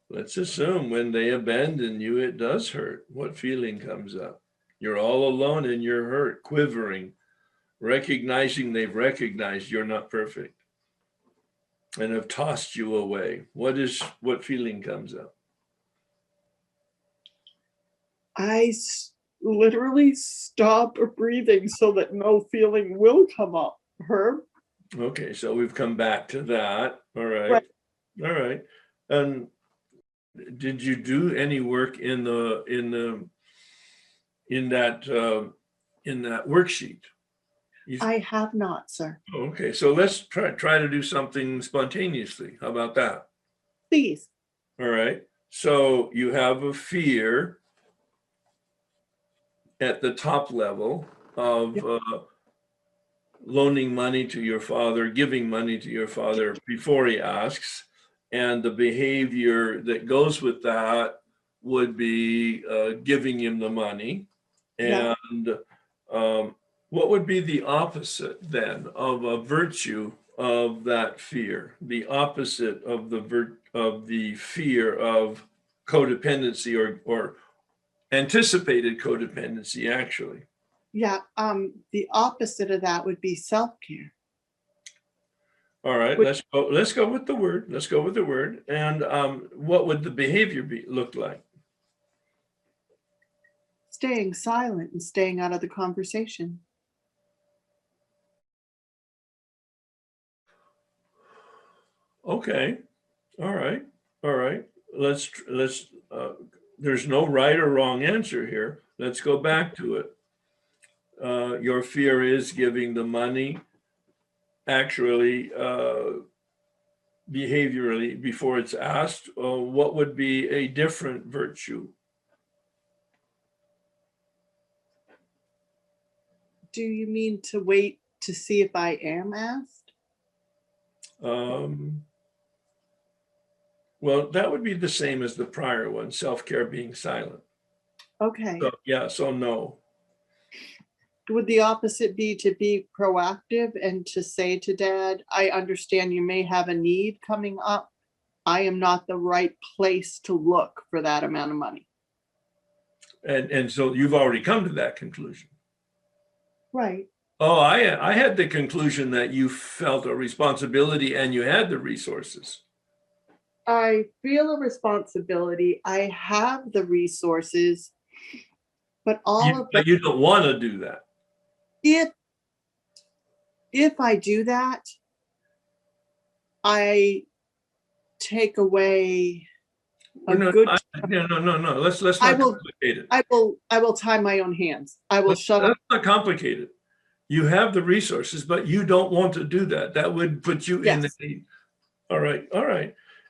Let's assume when they abandon you, it does hurt. What feeling comes up? You're all alone and you're hurt, quivering, recognizing they've recognized you're not perfect and have tossed you away. What feeling comes up? I literally stop breathing so that no feeling will come up, Herb. Okay, so we've come back to that. All right. Right. All right. And did you do any work in that worksheet? I have not, sir. Okay, so let's try to do something spontaneously. How about that? Please. All right. So you have a fear at the top level of loaning money to your father, giving money to your father before he asks. And the behavior that goes with that would be giving him the money. Yeah. And what would be the opposite then of a virtue of that fear? The opposite of the fear of codependency or anticipated codependency, actually. Yeah. The opposite of that would be self-care. All right, let's go with the word. Let's go with the word. And what would the behavior look like? Staying silent and staying out of the conversation. Okay. All right. All right. Let's there's no right or wrong answer here. Let's go back to it. Your fear is giving the money actually behaviorally before it's asked. What would be a different virtue? Do you mean to wait to see if I am asked? Well, that would be the same as the prior one, self-care being silent. Okay. So, yeah, so no. Would the opposite be to be proactive and to say to dad, I understand you may have a need coming up. I am not the right place to look for that amount of money. And so you've already come to that conclusion. Right. Oh, I had the conclusion that you felt a responsibility and you had the resources. I feel a responsibility. I have the resources, but But you don't want to do that. If I do that, I take away a No, good. no. Let's not I will- complicate it. I will tie my own hands. I will shut up. Let's not complicate it. You have the resources, but you don't want to do that. That would put you in Yes. a, all right.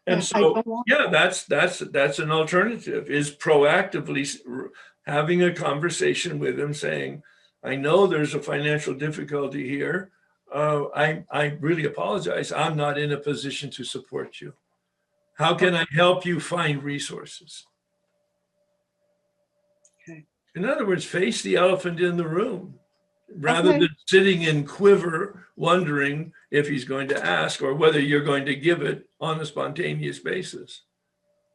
And Yeah, I so, don't want yeah, that's an alternative, is proactively having a conversation with him saying, I know there's a financial difficulty here. I really apologize. I'm not in a position to support you. How can I help you find resources? Okay. In other words, face the elephant in the room rather Okay. than sitting in quiver, wondering if he's going to ask or whether you're going to give it on a spontaneous basis.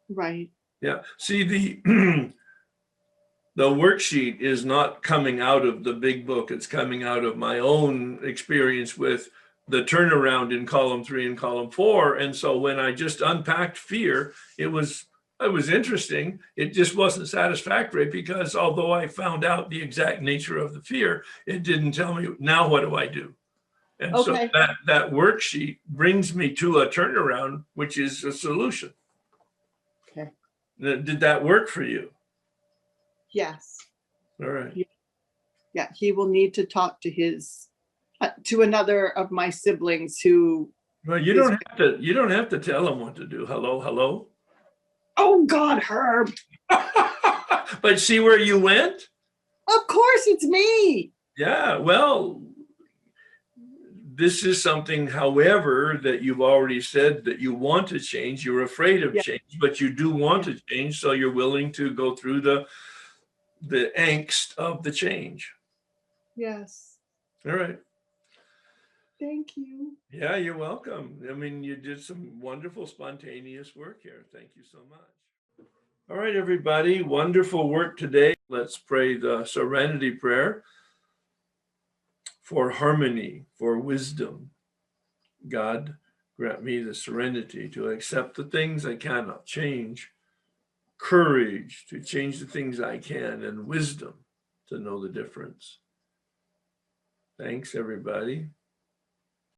Right. Yeah. See, the the worksheet is not coming out of the big book. It's coming out of my own experience with the turnaround in column 3 and column 4. And so when I just unpacked fear, it was interesting. It just wasn't satisfactory because although I found out the exact nature of the fear, it didn't tell me, now what do I do? And so Okay. that worksheet brings me to a turnaround, which is a solution. Okay. Did that work for you? Yes. All right. Yeah. He will need to talk to his to another of my siblings who. Well, you don't have to tell him what to do. Hello. Oh God, Herb. But see where you went? Of course, it's me. Yeah, well, this is something, however, that you've already said that you want to change. You're afraid of Yeah. change, but you do want to change. So you're willing to go through the angst of the change. Yes. All right. Thank you. Yeah, you're welcome. I mean, you did some wonderful spontaneous work here. Thank you so much. All right, everybody. Wonderful work today. Let's pray the Serenity Prayer for harmony, for wisdom. God, grant me the serenity to accept the things I cannot change, courage to change the things I can, and wisdom to know the difference. Thanks, everybody.